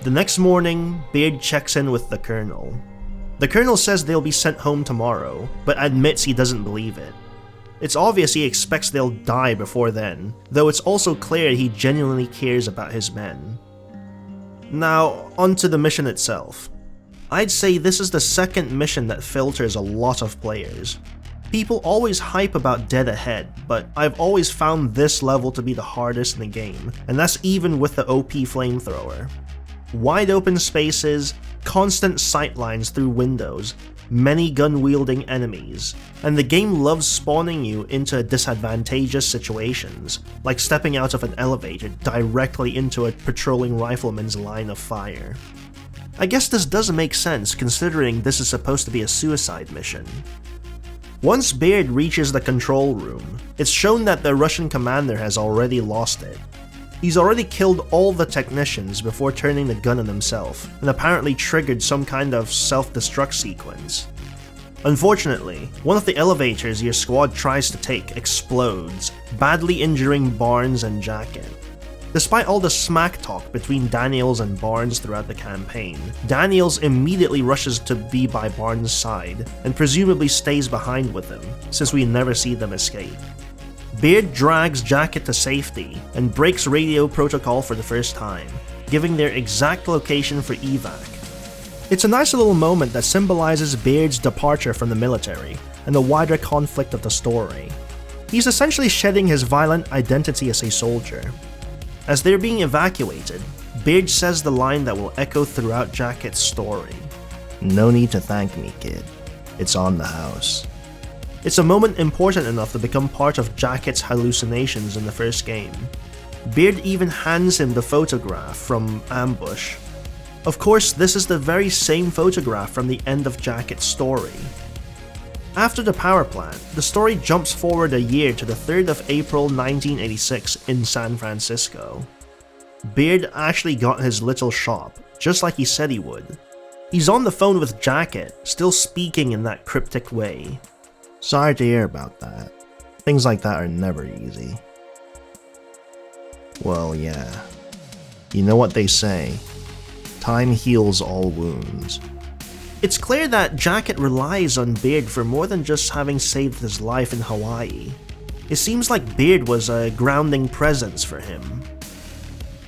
The next morning, Beard checks in with the Colonel. The Colonel says they'll be sent home tomorrow, but admits he doesn't believe it. It's obvious he expects they'll die before then, though it's also clear he genuinely cares about his men. Now, onto the mission itself. I'd say this is the second mission that filters a lot of players. People always hype about Dead Ahead, but I've always found this level to be the hardest in the game, and that's even with the OP flamethrower. Wide open spaces, constant sightlines through windows, many gun-wielding enemies, and the game loves spawning you into disadvantageous situations, like stepping out of an elevator directly into a patrolling rifleman's line of fire. I guess this does make sense considering this is supposed to be a suicide mission. Once Beard reaches the control room, it's shown that the Russian commander has already lost it. He's already killed all the technicians before turning the gun on himself, and apparently triggered some kind of self-destruct sequence. Unfortunately, one of the elevators your squad tries to take explodes, badly injuring Barnes and Jacket. Despite all the smack talk between Daniels and Barnes throughout the campaign, Daniels immediately rushes to be by Barnes' side, and presumably stays behind with him, since we never see them escape. Beard drags Jacket to safety, and breaks radio protocol for the first time, giving their exact location for evac. It's a nice little moment that symbolizes Beard's departure from the military, and the wider conflict of the story. He's essentially shedding his violent identity as a soldier. As they're being evacuated, Beard says the line that will echo throughout Jacket's story. No need to thank me, kid. It's on the house. It's a moment important enough to become part of Jacket's hallucinations in the first game. Beard even hands him the photograph from Ambush. Of course, this is the very same photograph from the end of Jacket's story. After the power plant, the story jumps forward a year to the 3rd of April 1986 in San Francisco. Beard actually got his little shop, just like he said he would. He's on the phone with Jacket, still speaking in that cryptic way. Sorry to hear about that. Things like that are never easy. Well, yeah. You know what they say. Time heals all wounds. It's clear that Jacket relies on Beard for more than just having saved his life in Hawaii. It seems like Beard was a grounding presence for him.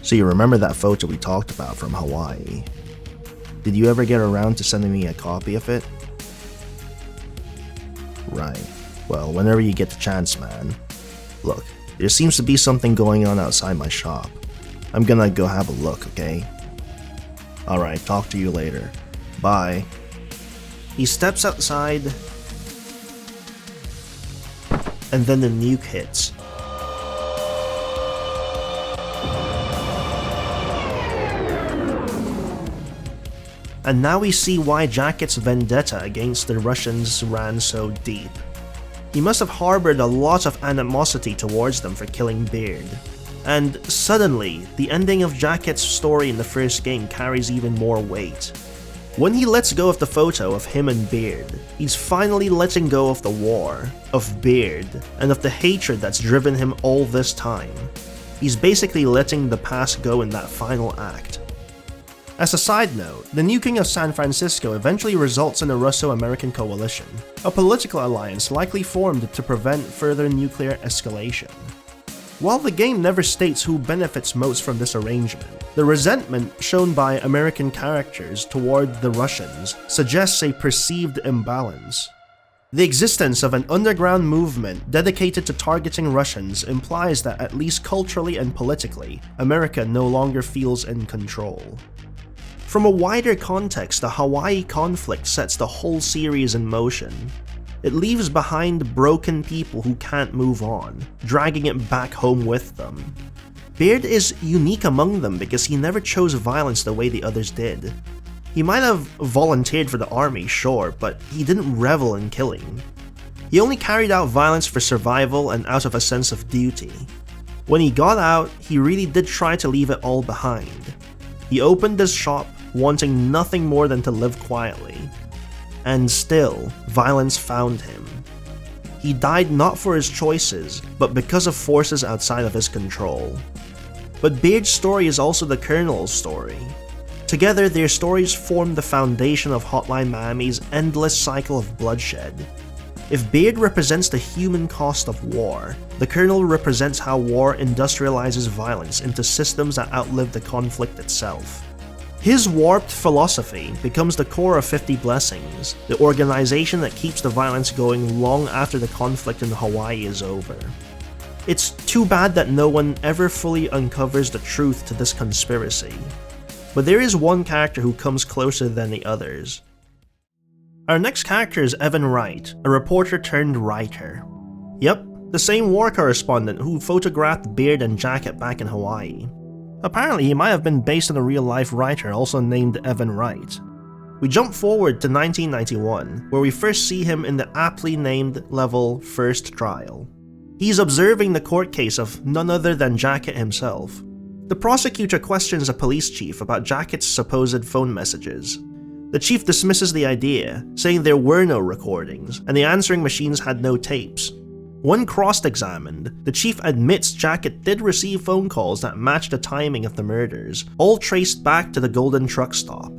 So you remember that photo we talked about from Hawaii? Did you ever get around to sending me a copy of it? Right. Well, whenever you get the chance, man. Look, there seems to be something going on outside my shop. I'm gonna go have a look, okay? Alright, talk to you later. Bye. He steps outside, and then the nuke hits. And now we see why Jacket's vendetta against the Russians ran so deep. He must have harbored a lot of animosity towards them for killing Beard. And suddenly, the ending of Jacket's story in the first game carries even more weight. When he lets go of the photo of him and Beard, he's finally letting go of the war, of Beard, and of the hatred that's driven him all this time. He's basically letting the past go in that final act. As a side note, the nuking of San Francisco eventually results in a Russo-American coalition, a political alliance likely formed to prevent further nuclear escalation. While the game never states who benefits most from this arrangement, the resentment shown by American characters toward the Russians suggests a perceived imbalance. The existence of an underground movement dedicated to targeting Russians implies that at least culturally and politically, America no longer feels in control. From a wider context, the Hawaii conflict sets the whole series in motion. It leaves behind broken people who can't move on, dragging it back home with them. Beard is unique among them because he never chose violence the way the others did. He might have volunteered for the army, sure, but he didn't revel in killing. He only carried out violence for survival and out of a sense of duty. When he got out, he really did try to leave it all behind. He opened his shop, wanting nothing more than to live quietly. And still, violence found him. He died not for his choices, but because of forces outside of his control. But Beard's story is also the Colonel's story. Together, their stories form the foundation of Hotline Miami's endless cycle of bloodshed. If Beard represents the human cost of war, the Colonel represents how war industrializes violence into systems that outlive the conflict itself. His warped philosophy becomes the core of 50 Blessings, the organization that keeps the violence going long after the conflict in Hawaii is over. It's too bad that no one ever fully uncovers the truth to this conspiracy. But there is one character who comes closer than the others. Our next character is Evan Wright, a reporter turned writer. Yep, the same war correspondent who photographed Beard and Jacket back in Hawaii. Apparently, he might have been based on a real-life writer also named Evan Wright. We jump forward to 1991, where we first see him in the aptly named level First Trial. He's observing the court case of none other than Jacket himself. The prosecutor questions a police chief about Jacket's supposed phone messages. The chief dismisses the idea, saying there were no recordings, and the answering machines had no tapes. When cross-examined, the chief admits Jacket did receive phone calls that matched the timing of the murders, all traced back to the Golden Truck Stop.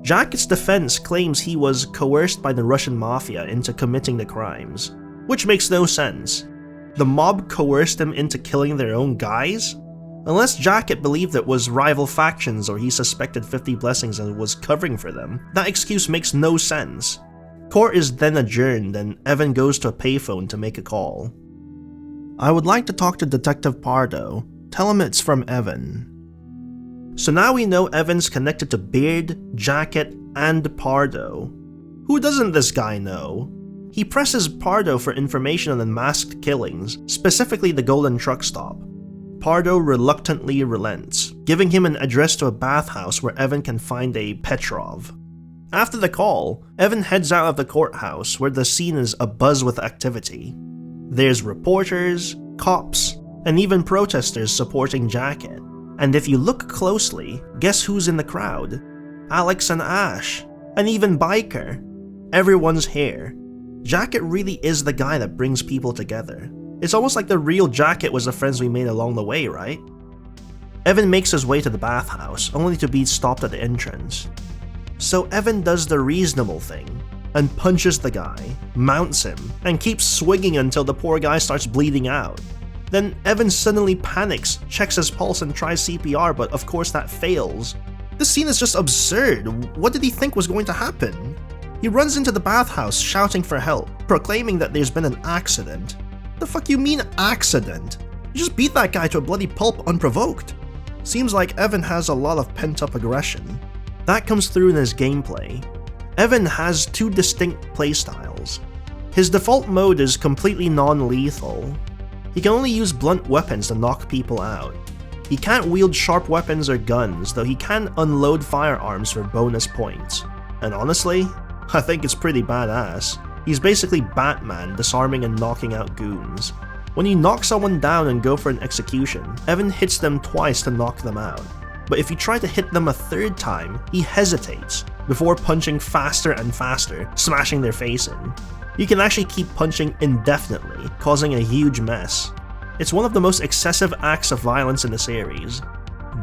Jacket's defense claims he was coerced by the Russian mafia into committing the crimes, which makes no sense. The mob coerced him into killing their own guys? Unless Jacket believed it was rival factions or he suspected 50 Blessings and was covering for them, that excuse makes no sense. Court is then adjourned and Evan goes to a payphone to make a call. I would like to talk to Detective Pardo. Tell him it's from Evan. So now we know Evan's connected to Beard, Jacket, and Pardo. Who doesn't this guy know? He presses Pardo for information on the masked killings, specifically the Golden Truck Stop. Pardo reluctantly relents, giving him an address to a bathhouse where Evan can find a Petrov. After the call, Evan heads out of the courthouse where the scene is abuzz with activity. There's reporters, cops, and even protesters supporting Jacket. And if you look closely, guess who's in the crowd? Alex and Ash, and even Biker. Everyone's here. Jacket really is the guy that brings people together. It's almost like the real Jacket was the friends we made along the way, right? Evan makes his way to the bathhouse, only to be stopped at the entrance. So Evan does the reasonable thing, and punches the guy, mounts him, and keeps swinging until the poor guy starts bleeding out. Then Evan suddenly panics, checks his pulse and tries CPR, but of course that fails. This scene is just absurd. What did he think was going to happen? He runs into the bathhouse shouting for help, proclaiming that there's been an accident. The fuck you mean accident? You just beat that guy to a bloody pulp unprovoked. Seems like Evan has a lot of pent-up aggression. That comes through in his gameplay. Evan has two distinct playstyles. His default mode is completely non-lethal. He can only use blunt weapons to knock people out. He can't wield sharp weapons or guns, though he can unload firearms for bonus points. And honestly, I think it's pretty badass. He's basically Batman disarming and knocking out goons. When you knock someone down and go for an execution, Evan hits them twice to knock them out. But if you try to hit them a third time, he hesitates before punching faster and faster, smashing their face in. You can actually keep punching indefinitely, causing a huge mess. It's one of the most excessive acts of violence in the series.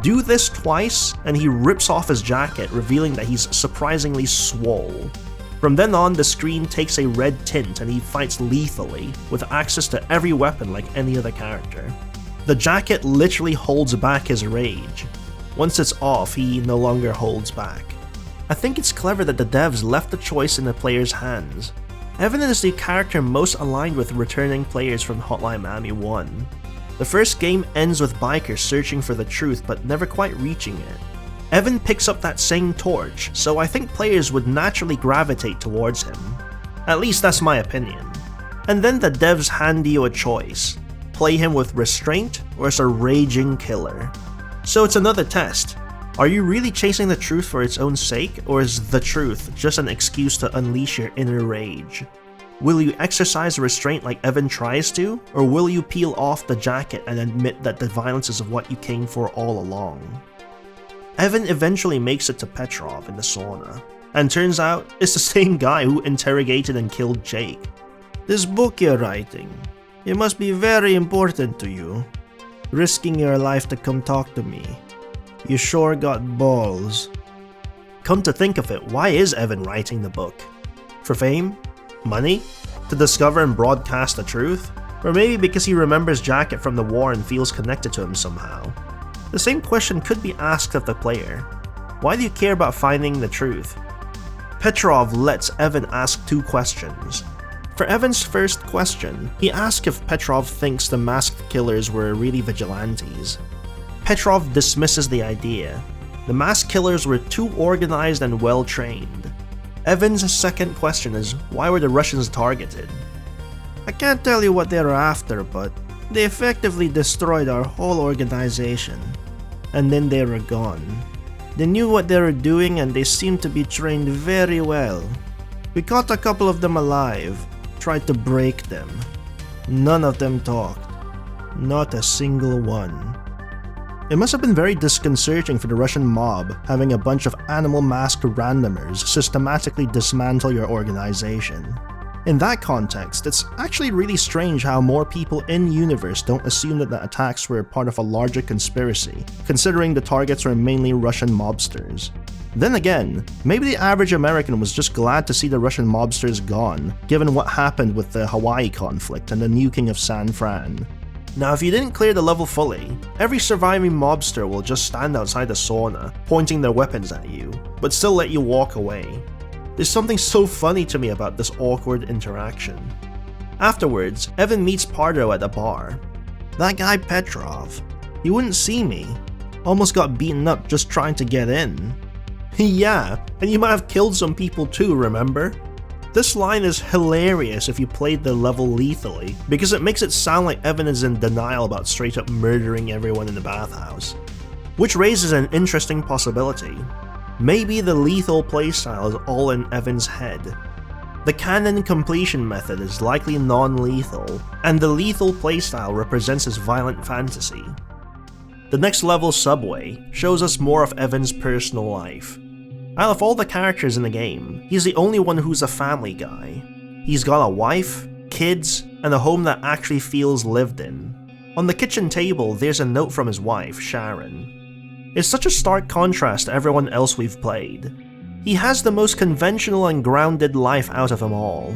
Do this twice, and he rips off his jacket, revealing that he's surprisingly swole. From then on, the screen takes a red tint and he fights lethally, with access to every weapon like any other character. The jacket literally holds back his rage. Once it's off, he no longer holds back. I think it's clever that the devs left the choice in the player's hands. Evan is the character most aligned with returning players from Hotline Miami 1. The first game ends with bikers searching for the truth but never quite reaching it. Evan picks up that same torch, so I think players would naturally gravitate towards him. At least that's my opinion. And then the devs hand you a choice. Play him with restraint or as a raging killer. So it's another test. Are you really chasing the truth for its own sake, or is the truth just an excuse to unleash your inner rage? Will you exercise restraint like Evan tries to, or will you peel off the jacket and admit that the violence is what you came for all along? Evan eventually makes it to Petrov in the sauna, and turns out it's the same guy who interrogated and killed Jake. This book you're writing, it must be very important to you. Risking your life to come talk to me. You sure got balls. Come to think of it, why is Evan writing the book? For fame? Money? To discover and broadcast the truth? Or maybe because he remembers Jacket from the war and feels connected to him somehow? The same question could be asked of the player. Why do you care about finding the truth? Petrov lets Evan ask two questions. For Evan's first question, he asks if Petrov thinks the masked killers were really vigilantes. Petrov dismisses the idea. The masked killers were too organized and well trained. Evan's second question is, why were the Russians targeted? I can't tell you what they were after, but they effectively destroyed our whole organization. And then they were gone. They knew what they were doing and they seemed to be trained very well. We caught a couple of them alive, tried to break them. None of them talked. Not a single one. It must have been very disconcerting for the Russian mob having a bunch of animal-masked randomers systematically dismantle your organization. In that context, it's actually really strange how more people in-universe don't assume that the attacks were part of a larger conspiracy, considering the targets were mainly Russian mobsters. Then again, maybe the average American was just glad to see the Russian mobsters gone, given what happened with the Hawaii conflict and the nuking of San Fran. Now, if you didn't clear the level fully, every surviving mobster will just stand outside the sauna, pointing their weapons at you, but still let you walk away. There's something so funny to me about this awkward interaction. Afterwards, Evan meets Pardo at a bar. That guy Petrov, he wouldn't see me. Almost got beaten up just trying to get in. Yeah, and you might have killed some people too, remember? This line is hilarious if you played the level lethally, because it makes it sound like Evan is in denial about straight up murdering everyone in the bathhouse. Which raises an interesting possibility. Maybe the lethal playstyle is all in Evan's head. The canon completion method is likely non-lethal, and the lethal playstyle represents his violent fantasy. The next level, Subway, shows us more of Evan's personal life. Out of all the characters in the game, he's the only one who's a family guy. He's got a wife, kids, and a home that actually feels lived in. On the kitchen table, there's a note from his wife, Sharon. It's such a stark contrast to everyone else we've played. He has the most conventional and grounded life out of them all.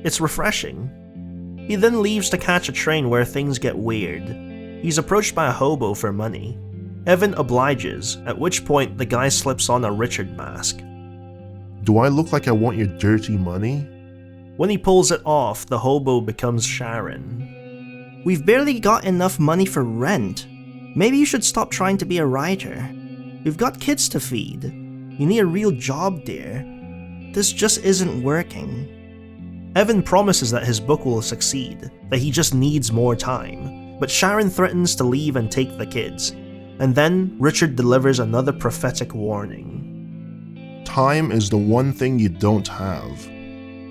It's refreshing. He then leaves to catch a train where things get weird. He's approached by a hobo for money. Evan obliges, at which point the guy slips on a Richard mask. Do I look like I want your dirty money? When he pulls it off, the hobo becomes Sharon. We've barely got enough money for rent. Maybe you should stop trying to be a writer. We've got kids to feed. You need a real job, dear. This just isn't working. Evan promises that his book will succeed, that he just needs more time, but Sharon threatens to leave and take the kids, and then Richard delivers another prophetic warning. Time is the one thing you don't have.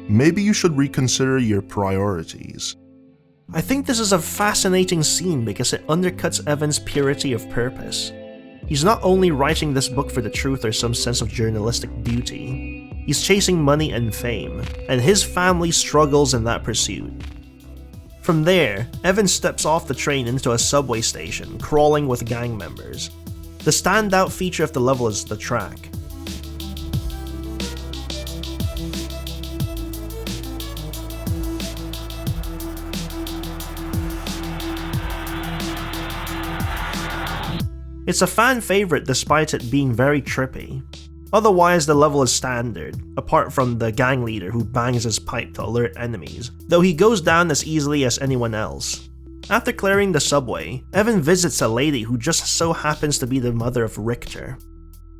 Maybe you should reconsider your priorities. I think this is a fascinating scene because it undercuts Evan's purity of purpose. He's not only writing this book for the truth or some sense of journalistic duty, he's chasing money and fame, and his family struggles in that pursuit. From there, Evan steps off the train into a subway station, crawling with gang members. The standout feature of the level is the track. It's a fan favorite despite it being very trippy. Otherwise, the level is standard, apart from the gang leader who bangs his pipe to alert enemies, though he goes down as easily as anyone else. After clearing the subway, Evan visits a lady who just so happens to be the mother of Richter.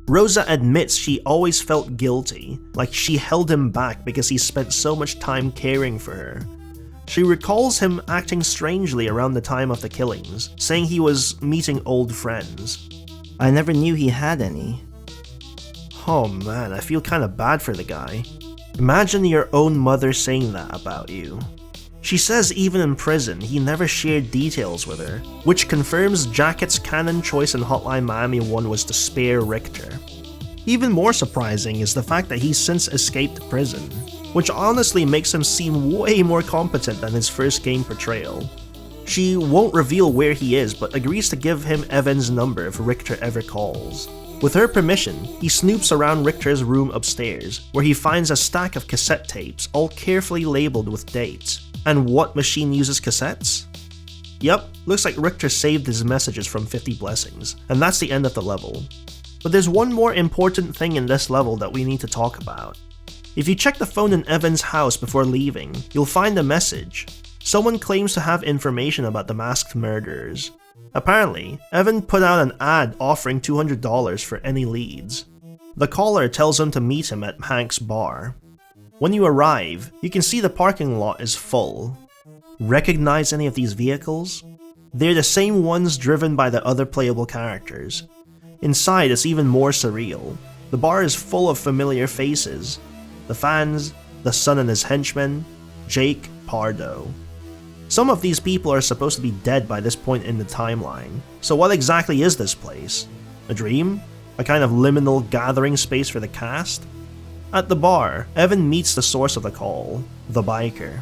Rosa admits she always felt guilty, like she held him back because he spent so much time caring for her. She recalls him acting strangely around the time of the killings, saying he was meeting old friends. I never knew he had any. Oh man, I feel kinda bad for the guy. Imagine your own mother saying that about you. She says even in prison, he never shared details with her, which confirms Jackett's canon choice in Hotline Miami 1 was to spare Richter. Even more surprising is the fact that he's since escaped prison, which honestly makes him seem way more competent than his first game portrayal. She won't reveal where he is, but agrees to give him Evan's number if Richter ever calls. With her permission, he snoops around Richter's room upstairs, where he finds a stack of cassette tapes, all carefully labeled with dates. And what machine uses cassettes? Yep, looks like Richter saved his messages from 50 Blessings, and that's the end of the level. But there's one more important thing in this level that we need to talk about. If you check the phone in Evan's house before leaving, you'll find a message. Someone claims to have information about the masked murderers. Apparently, Evan put out an ad offering $200 for any leads. The caller tells him to meet him at Hank's bar. When you arrive, you can see the parking lot is full. Recognize any of these vehicles? They're the same ones driven by the other playable characters. Inside, it's even more surreal. The bar is full of familiar faces. The fans, the son and his henchmen, Jake, Pardo. Some of these people are supposed to be dead by this point in the timeline, so what exactly is this place? A dream? A kind of liminal gathering space for the cast? At the bar, Evan meets the source of the call, the biker.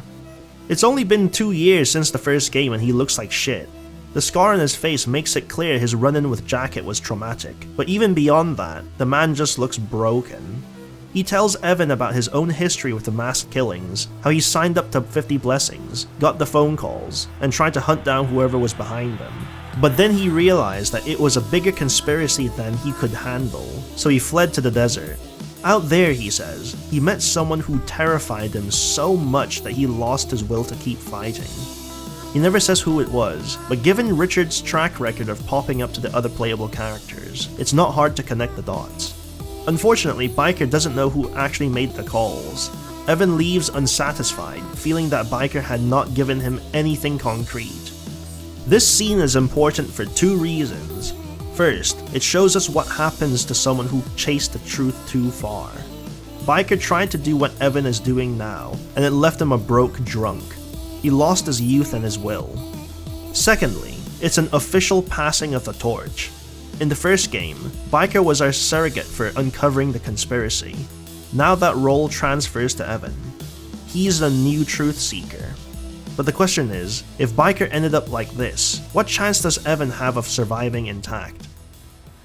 It's only been 2 years since the first game and he looks like shit. The scar on his face makes it clear his run-in with Jacket was traumatic, but even beyond that, the man just looks broken. He tells Evan about his own history with the masked killings, how he signed up to 50 Blessings, got the phone calls, and tried to hunt down whoever was behind them. But then he realized that it was a bigger conspiracy than he could handle, so he fled to the desert. Out there, he says, he met someone who terrified him so much that he lost his will to keep fighting. He never says who it was, but given Richard's track record of popping up to the other playable characters, it's not hard to connect the dots. Unfortunately, Biker doesn't know who actually made the calls. Evan leaves unsatisfied, feeling that Biker had not given him anything concrete. This scene is important for 2 reasons. First, it shows us what happens to someone who chased the truth too far. Biker tried to do what Evan is doing now, and it left him a broke drunk. He lost his youth and his will. Secondly, it's an official passing of the torch. In the first game, Biker was our surrogate for uncovering the conspiracy. Now that role transfers to Evan. He's the new truth seeker. But the question is, if Biker ended up like this, what chance does Evan have of surviving intact?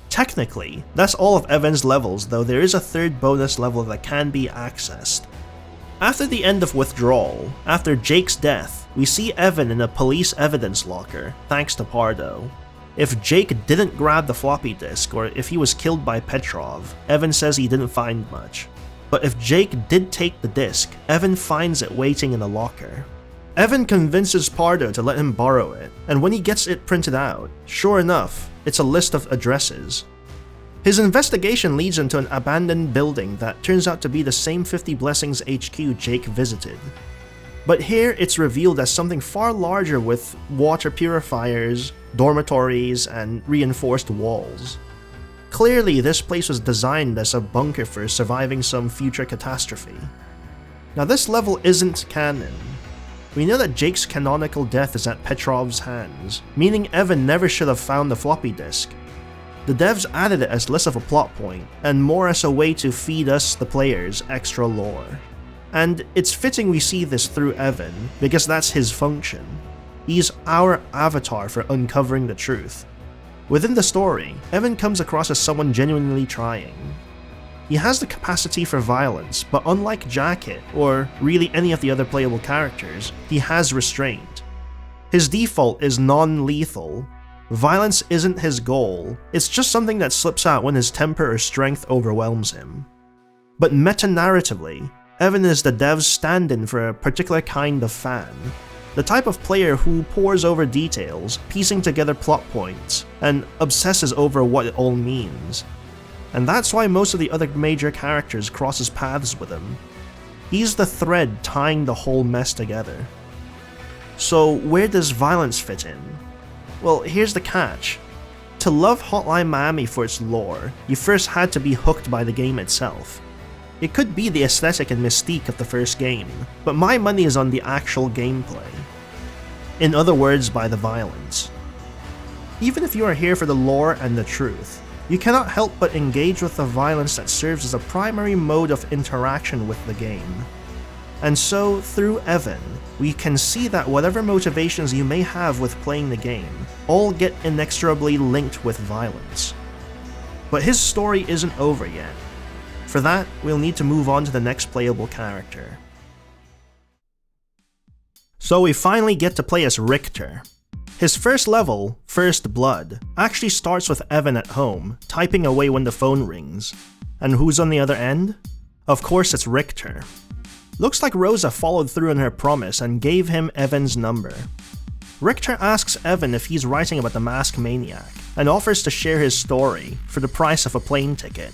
Technically, that's all of Evan's levels, though there is a third bonus level that can be accessed. After the end of Withdrawal, after Jake's death, we see Evan in a police evidence locker, thanks to Pardo. If Jake didn't grab the floppy disk, or if he was killed by Petrov, Evan says he didn't find much. But if Jake did take the disk, Evan finds it waiting in the locker. Evan convinces Pardo to let him borrow it, and when he gets it printed out, sure enough, it's a list of addresses. His investigation leads him to an abandoned building that turns out to be the same 50 Blessings HQ Jake visited. But here it's revealed as something far larger with water purifiers, dormitories, and reinforced walls. Clearly, this place was designed as a bunker for surviving some future catastrophe. Now, this level isn't canon. We know that Jake's canonical death is at Petrov's hands, meaning Evan never should have found the floppy disk. The devs added it as less of a plot point, and more as a way to feed us, the players, extra lore. And it's fitting we see this through Evan, because that's his function. He's our avatar for uncovering the truth. Within the story, Evan comes across as someone genuinely trying. He has the capacity for violence, but unlike Jacket, or really any of the other playable characters, he has restraint. His default is non-lethal. Violence isn't his goal, it's just something that slips out when his temper or strength overwhelms him. But meta-narratively, Evan is the dev's stand-in for a particular kind of fan. The type of player who pores over details, piecing together plot points, and obsesses over what it all means. And that's why most of the other major characters crosses paths with him. He's the thread tying the whole mess together. So where does violence fit in? Well, here's the catch. To love Hotline Miami for its lore, you first had to be hooked by the game itself. It could be the aesthetic and mystique of the first game, but my money is on the actual gameplay. In other words, by the violence. Even if you are here for the lore and the truth, you cannot help but engage with the violence that serves as a primary mode of interaction with the game. And so, through Evan, we can see that whatever motivations you may have with playing the game, all get inexorably linked with violence. But his story isn't over yet. For that, we'll need to move on to the next playable character. So we finally get to play as Richter. His first level, First Blood, actually starts with Evan at home, typing away when the phone rings. And who's on the other end? Of course it's Richter. Looks like Rosa followed through on her promise and gave him Evan's number. Richter asks Evan if he's writing about the masked maniac, and offers to share his story for the price of a plane ticket.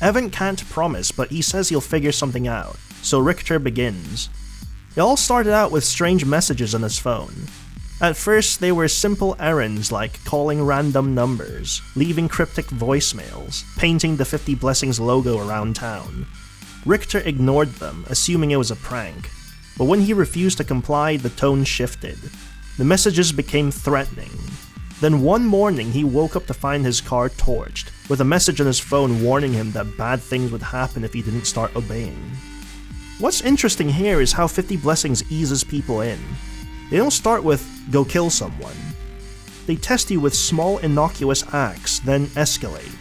Evan can't promise, but he says he'll figure something out, so Richter begins. It all started out with strange messages on his phone. At first, they were simple errands like calling random numbers, leaving cryptic voicemails, painting the 50 Blessings logo around town. Richter ignored them, assuming it was a prank, but when he refused to comply, the tone shifted. The messages became threatening. Then one morning, he woke up to find his car torched, with a message on his phone warning him that bad things would happen if he didn't start obeying. What's interesting here is how 50 Blessings eases people in. They don't start with, go kill someone. They test you with small innocuous acts, then escalate.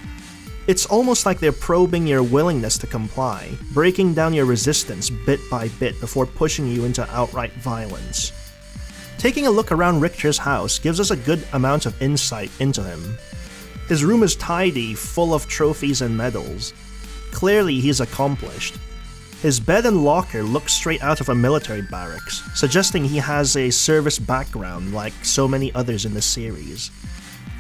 It's almost like they're probing your willingness to comply, breaking down your resistance bit by bit before pushing you into outright violence. Taking a look around Richter's house gives us a good amount of insight into him. His room is tidy, full of trophies and medals. Clearly he's accomplished. His bed and locker look straight out of a military barracks, suggesting he has a service background like so many others in the series.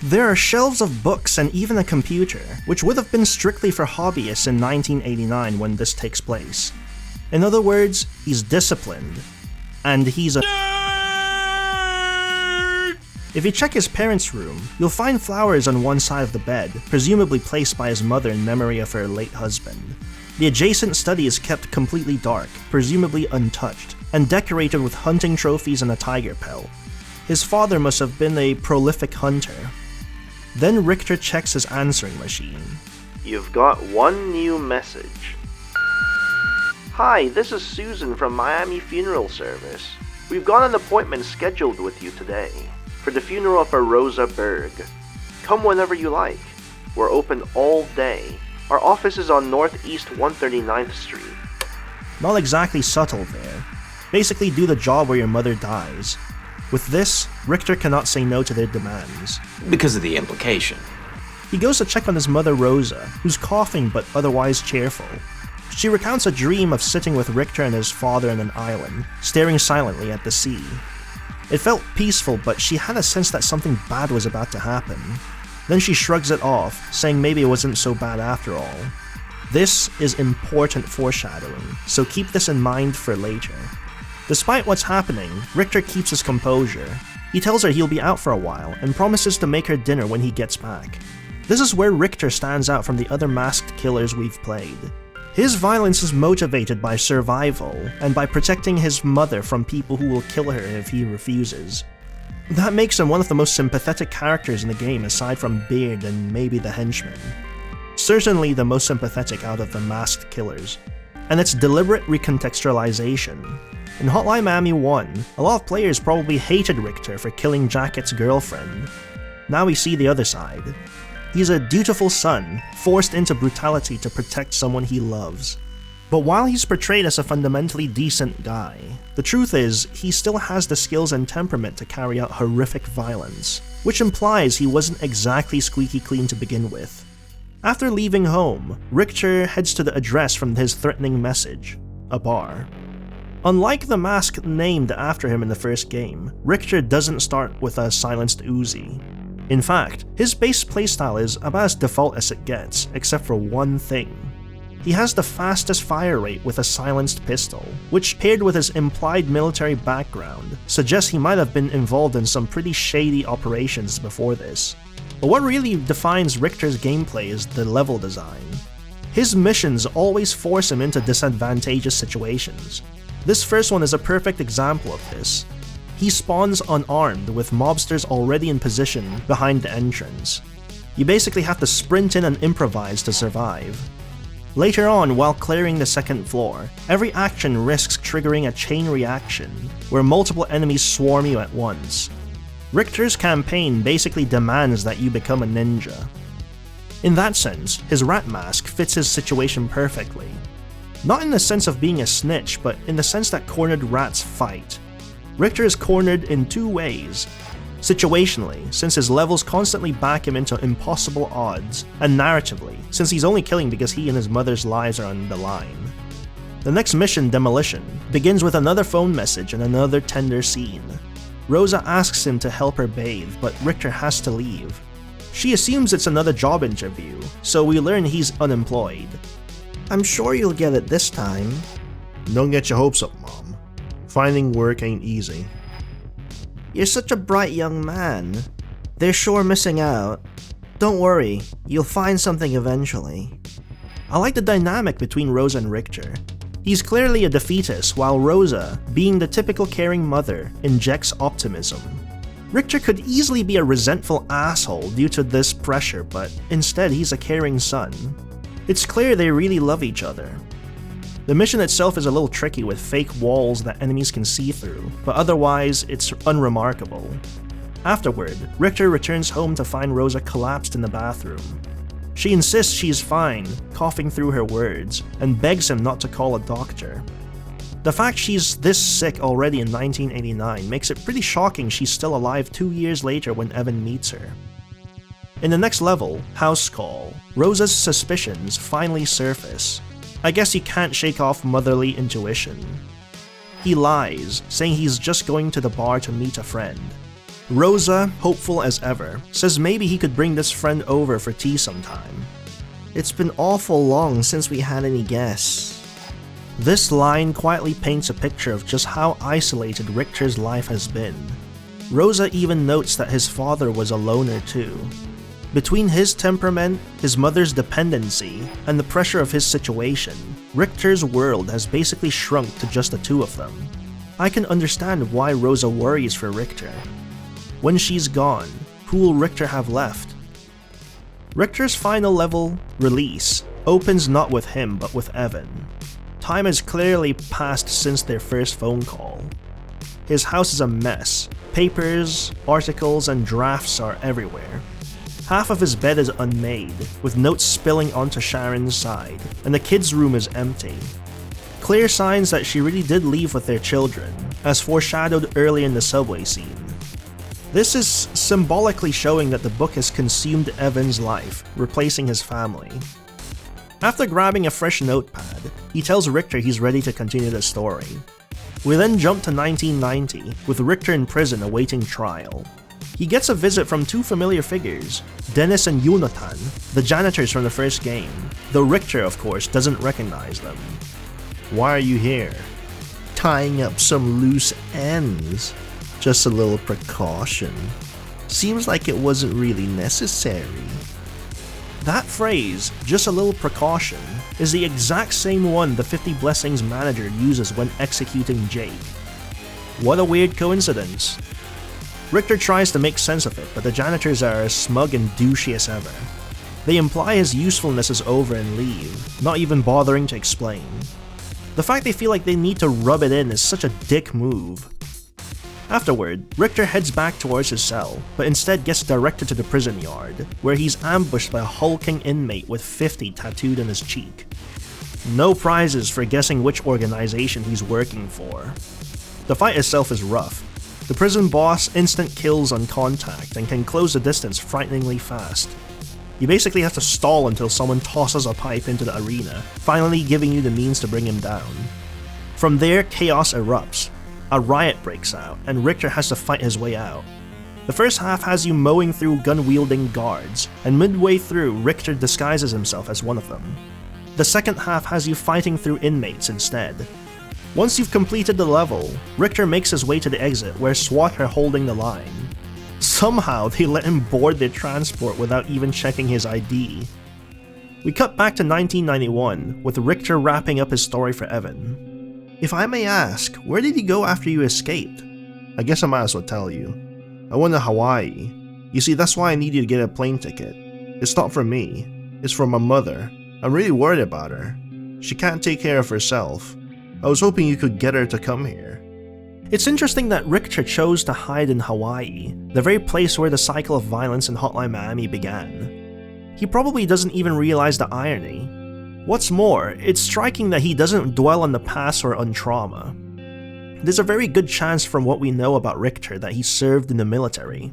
There are shelves of books and even a computer, which would have been strictly for hobbyists in 1989 when this takes place. In other words, he's disciplined. And he's a nerd! If you check his parents' room, you'll find flowers on one side of the bed, presumably placed by his mother in memory of her late husband. The adjacent study is kept completely dark, presumably untouched, and decorated with hunting trophies and a tiger pelt. His father must have been a prolific hunter. Then Richter checks his answering machine. You've got one new message. Hi, this is Susan from Miami Funeral Service. We've got an appointment scheduled with you today for the funeral for Rosa Berg. Come whenever you like. We're open all day. Our office is on Northeast 139th Street. Not exactly subtle there. Basically do the job where your mother dies. With this, Richter cannot say no to their demands. Because of the implication. He goes to check on his mother Rosa, who's coughing but otherwise cheerful. She recounts a dream of sitting with Richter and his father on an island, staring silently at the sea. It felt peaceful, but she had a sense that something bad was about to happen. Then she shrugs it off, saying maybe it wasn't so bad after all. This is important foreshadowing, so keep this in mind for later. Despite what's happening, Richter keeps his composure. He tells her he'll be out for a while and promises to make her dinner when he gets back. This is where Richter stands out from the other masked killers we've played. His violence is motivated by survival and by protecting his mother from people who will kill her if he refuses. That makes him one of the most sympathetic characters in the game aside from Beard and maybe the Henchman. Certainly the most sympathetic out of the masked killers. And it's deliberate recontextualization. In Hotline Miami 1, a lot of players probably hated Richter for killing Jacket's girlfriend. Now we see the other side. He's a dutiful son, forced into brutality to protect someone he loves. But while he's portrayed as a fundamentally decent guy, the truth is he still has the skills and temperament to carry out horrific violence, which implies he wasn't exactly squeaky clean to begin with. After leaving home, Richter heads to the address from his threatening message, a bar. Unlike the mask named after him in the first game, Richter doesn't start with a silenced Uzi. In fact, his base playstyle is about as default as it gets, except for one thing. He has the fastest fire rate with a silenced pistol, which paired with his implied military background, suggests he might have been involved in some pretty shady operations before this. But what really defines Richter's gameplay is the level design. His missions always force him into disadvantageous situations. This first one is a perfect example of this. He spawns unarmed with mobsters already in position behind the entrance. You basically have to sprint in and improvise to survive. Later on, while clearing the second floor, every action risks triggering a chain reaction, where multiple enemies swarm you at once. Richter's campaign basically demands that you become a ninja. In that sense, his rat mask fits his situation perfectly. Not in the sense of being a snitch, but in the sense that cornered rats fight. Richter is cornered in two ways. Situationally, since his levels constantly back him into impossible odds, and narratively, since he's only killing because he and his mother's lives are on the line. The next mission, Demolition, begins with another phone message and another tender scene. Rosa asks him to help her bathe, but Richter has to leave. She assumes it's another job interview, so we learn he's unemployed. "I'm sure you'll get it this time." Don't get your hopes up, Mom. Finding work ain't easy. "You're such a bright young man. They're sure missing out. Don't worry, you'll find something eventually." I like the dynamic between Rosa and Richter. He's clearly a defeatist, while Rosa, being the typical caring mother, injects optimism. Richter could easily be a resentful asshole due to this pressure, but instead he's a caring son. It's clear they really love each other. The mission itself is a little tricky with fake walls that enemies can see through, but otherwise it's unremarkable. Afterward, Richter returns home to find Rosa collapsed in the bathroom. She insists she's fine, coughing through her words, and begs him not to call a doctor. The fact she's this sick already in 1989 makes it pretty shocking she's still alive 2 years later when Evan meets her. In the next level, House Call, Rosa's suspicions finally surface. I guess he can't shake off motherly intuition. He lies, saying he's just going to the bar to meet a friend. Rosa, hopeful as ever, says maybe he could bring this friend over for tea sometime. "It's been awful long since we had any guests." This line quietly paints a picture of just how isolated Richter's life has been. Rosa even notes that his father was a loner too. Between his temperament, his mother's dependency, and the pressure of his situation, Richter's world has basically shrunk to just the two of them. I can understand why Rosa worries for Richter. When she's gone, who will Richter have left? Richter's final level, Release, opens not with him but with Evan. Time has clearly passed since their first phone call. His house is a mess. Papers, articles, and drafts are everywhere. Half of his bed is unmade, with notes spilling onto Sharon's side, and the kids' room is empty. Clear signs that she really did leave with their children, as foreshadowed early in the subway scene. This is symbolically showing that the book has consumed Evan's life, replacing his family. After grabbing a fresh notepad, he tells Richter he's ready to continue the story. We then jump to 1990, with Richter in prison awaiting trial. He gets a visit from two familiar figures, Dennis and Dennaton, the janitors from the first game, though Richter, of course, doesn't recognize them. Why are you here? Tying up some loose ends. Just a little precaution. Seems like it wasn't really necessary. That phrase, just a little precaution, is the exact same one the 50 Blessings manager uses when executing Jake. What a weird coincidence. Richter tries to make sense of it, but the janitors are as smug and douchey as ever. They imply his usefulness is over and leave, not even bothering to explain. The fact they feel like they need to rub it in is such a dick move. Afterward, Richter heads back towards his cell, but instead gets directed to the prison yard, where he's ambushed by a hulking inmate with 50 tattooed on his cheek. No prizes for guessing which organization he's working for. The fight itself is rough. The prison boss instant kills on contact and can close the distance frighteningly fast. You basically have to stall until someone tosses a pipe into the arena, finally giving you the means to bring him down. From there, chaos erupts. A riot breaks out, and Richter has to fight his way out. The first half has you mowing through gun-wielding guards, and midway through, Richter disguises himself as one of them. The second half has you fighting through inmates instead. Once you've completed the level, Richter makes his way to the exit where SWAT are holding the line. Somehow, they let him board their transport without even checking his ID. We cut back to 1991, with Richter wrapping up his story for Evan. If I may ask, where did you go after you escaped? I guess I might as well tell you. I went to Hawaii. You see, that's why I need you to get a plane ticket. It's not for me. It's for my mother. I'm really worried about her. She can't take care of herself. I was hoping you could get her to come here. It's interesting that Richter chose to hide in Hawaii, the very place where the cycle of violence in Hotline Miami began. He probably doesn't even realize the irony. What's more, it's striking that he doesn't dwell on the past or on trauma. There's a very good chance from what we know about Richter that he served in the military.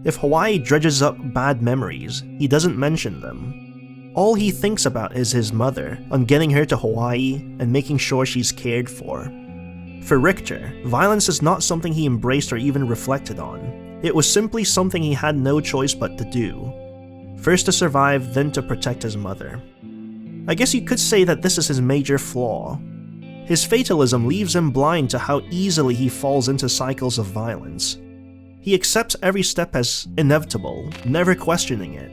If Hawaii dredges up bad memories, he doesn't mention them. All he thinks about is his mother, on getting her to Hawaii and making sure she's cared for. For Richter, violence is not something he embraced or even reflected on. It was simply something he had no choice but to do. First to survive, then to protect his mother. I guess you could say that this is his major flaw. His fatalism leaves him blind to how easily he falls into cycles of violence. He accepts every step as inevitable, never questioning it.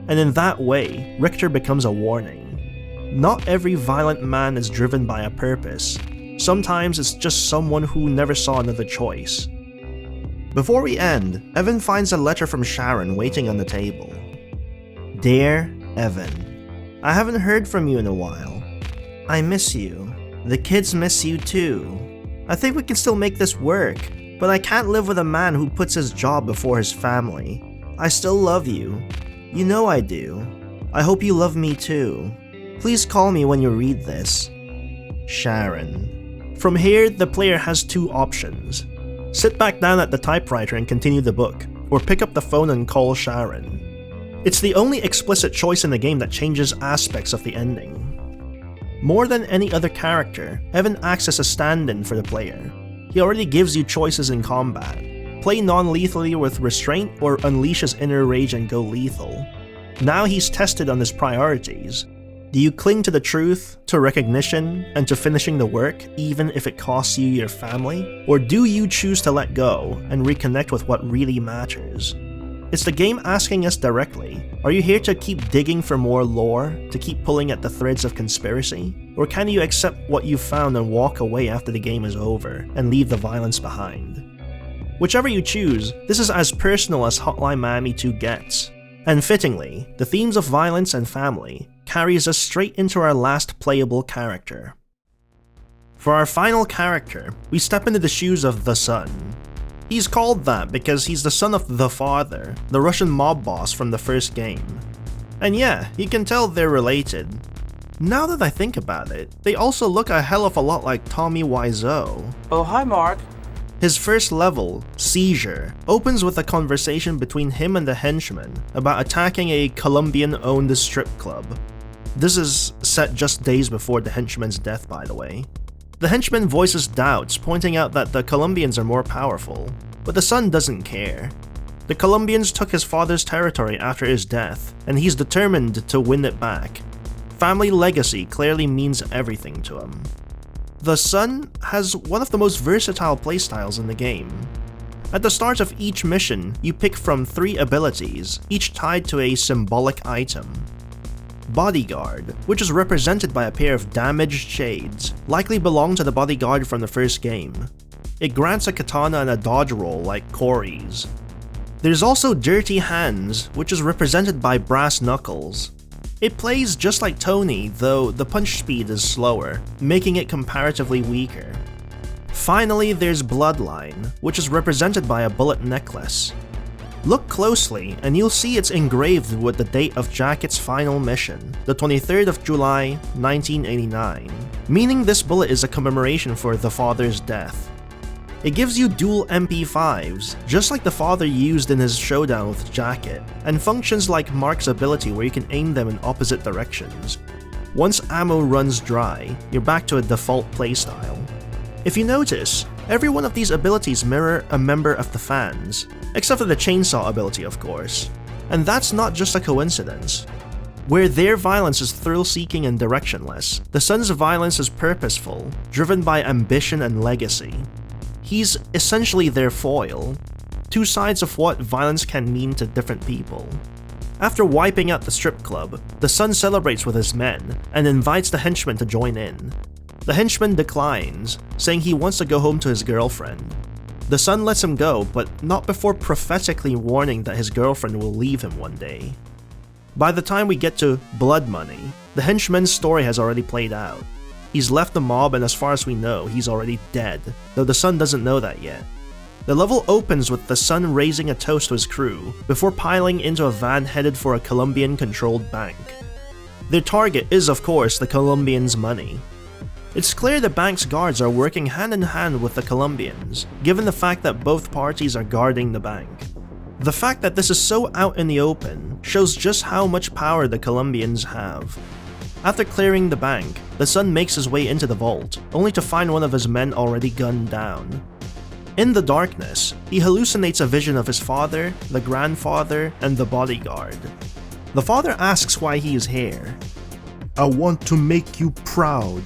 And in that way, Richter becomes a warning. Not every violent man is driven by a purpose. Sometimes it's just someone who never saw another choice. Before we end, Evan finds a letter from Sharon waiting on the table. Dear Evan, I haven't heard from you in a while. I miss you. The kids miss you too. I think we can still make this work, but I can't live with a man who puts his job before his family. I still love you. You know I do. I hope you love me too. Please call me when you read this. Sharon. From here, the player has two options. Sit back down at the typewriter and continue the book, or pick up the phone and call Sharon. It's the only explicit choice in the game that changes aspects of the ending. More than any other character, Evan acts as a stand-in for the player. He already gives you choices in combat. Play non-lethally with restraint or unleash his inner rage and go lethal. Now he's tested on his priorities. Do you cling to the truth, to recognition, and to finishing the work even if it costs you your family? Or do you choose to let go and reconnect with what really matters? It's the game asking us directly, are you here to keep digging for more lore, to keep pulling at the threads of conspiracy? Or can you accept what you've found and walk away after the game is over, and leave the violence behind? Whichever you choose, this is as personal as Hotline Miami 2 gets. And fittingly, the themes of violence and family carries us straight into our last playable character. For our final character, we step into the shoes of the Son. He's called that because he's the son of the Father, the Russian mob boss from the first game. And yeah, you can tell they're related. Now that I think about it, they also look a hell of a lot like Tommy Wiseau. Oh, hi Mark. His first level, Seizure, opens with a conversation between him and the Henchman about attacking a Colombian-owned strip club. This is set just days before the henchman's death, by the way. The henchman voices doubts, pointing out that the Colombians are more powerful, but the son doesn't care. The Colombians took his father's territory after his death, and he's determined to win it back. Family legacy clearly means everything to him. The son has one of the most versatile playstyles in the game. At the start of each mission, you pick from 3 abilities, each tied to a symbolic item. Bodyguard, which is represented by a pair of damaged shades, likely belong to the bodyguard from the first game. It grants a katana and a dodge roll like Corey's. There's also Dirty Hands, which is represented by brass knuckles. It plays just like Tony, though the punch speed is slower, making it comparatively weaker. Finally, there's Bloodline, which is represented by a bullet necklace. Look closely, and you'll see it's engraved with the date of Jacket's final mission, the 23rd of July, 1989, meaning this bullet is a commemoration for the father's death. It gives you dual MP5s, just like the father used in his showdown with Jacket, and functions like Mark's ability where you can aim them in opposite directions. Once ammo runs dry, you're back to a default playstyle. If you notice, every one of these abilities mirror a member of the fans, except for the chainsaw ability of course, and that's not just a coincidence. Where their violence is thrill-seeking and directionless, the son's violence is purposeful, driven by ambition and legacy. He's essentially their foil, 2 sides of what violence can mean to different people. After wiping out the strip club, the son celebrates with his men and invites the henchman to join in. The henchman declines, saying he wants to go home to his girlfriend. The son lets him go, but not before prophetically warning that his girlfriend will leave him one day. By the time we get to Blood Money, the henchman's story has already played out. He's left the mob, and as far as we know, he's already dead, though the son doesn't know that yet. The level opens with the son raising a toast to his crew, before piling into a van headed for a Colombian-controlled bank. Their target is, of course, the Colombians' money. It's clear the bank's guards are working hand in hand with the Colombians, given the fact that both parties are guarding the bank. The fact that this is so out in the open shows just how much power the Colombians have. After clearing the bank, the son makes his way into the vault, only to find one of his men already gunned down. In the darkness, he hallucinates a vision of his father, the grandfather, and the bodyguard. The father asks why he is here. I want to make you proud.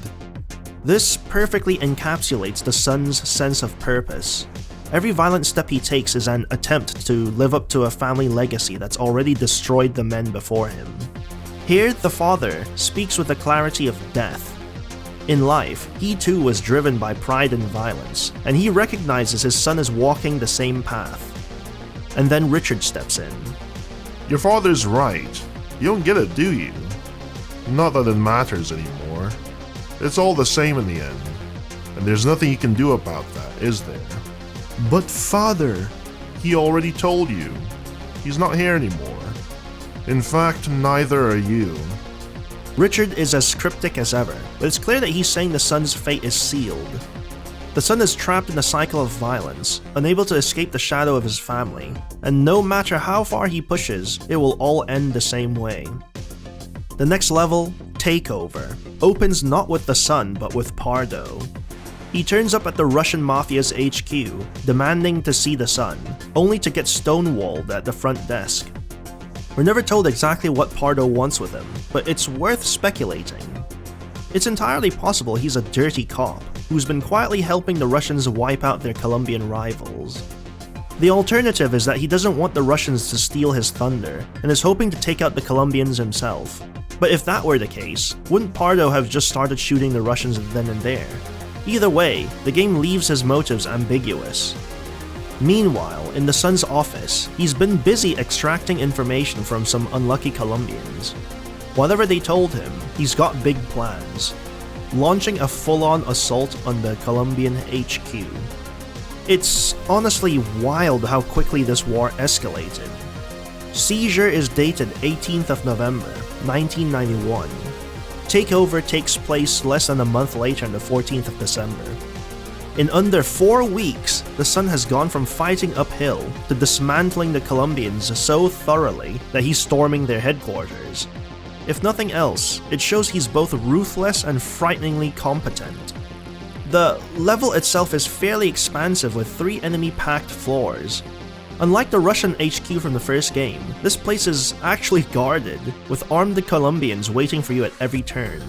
This perfectly encapsulates the son's sense of purpose. Every violent step he takes is an attempt to live up to a family legacy that's already destroyed the men before him. Here, the father speaks with the clarity of death. In life, he too was driven by pride and violence, and he recognizes his son is walking the same path. And then Richard steps in. Your father's right. You don't get it, do you? Not that it matters anymore. It's all the same in the end. And there's nothing you can do about that, is there? But father, He already told you. He's not here anymore. In fact, neither are you. Richard is as cryptic as ever, but it's clear that he's saying the son's fate is sealed. The son is trapped in a cycle of violence, unable to escape the shadow of his family, and no matter how far he pushes, it will all end the same way. The next level, Takeover, opens not with the son but with Pardo. He turns up at the Russian Mafia's HQ, demanding to see the son, only to get stonewalled at the front desk. We're never told exactly what Pardo wants with him, but it's worth speculating. It's entirely possible he's a dirty cop, who's been quietly helping the Russians wipe out their Colombian rivals. The alternative is that he doesn't want the Russians to steal his thunder, and is hoping to take out the Colombians himself. But if that were the case, wouldn't Pardo have just started shooting the Russians then and there? Either way, the game leaves his motives ambiguous. Meanwhile, in the son's office, he's been busy extracting information from some unlucky Colombians. Whatever they told him, he's got big plans, launching a full-on assault on the Colombian HQ. It's honestly wild how quickly this war escalated. Seizure is dated 18th of November, 1991. Takeover takes place less than a month later on the 14th of December. In under 4 weeks, the son has gone from fighting uphill to dismantling the Colombians so thoroughly that he's storming their headquarters. If nothing else, it shows he's both ruthless and frighteningly competent. The level itself is fairly expansive with 3 enemy-packed floors. Unlike the Russian HQ from the first game, this place is actually guarded, with armed Colombians waiting for you at every turn.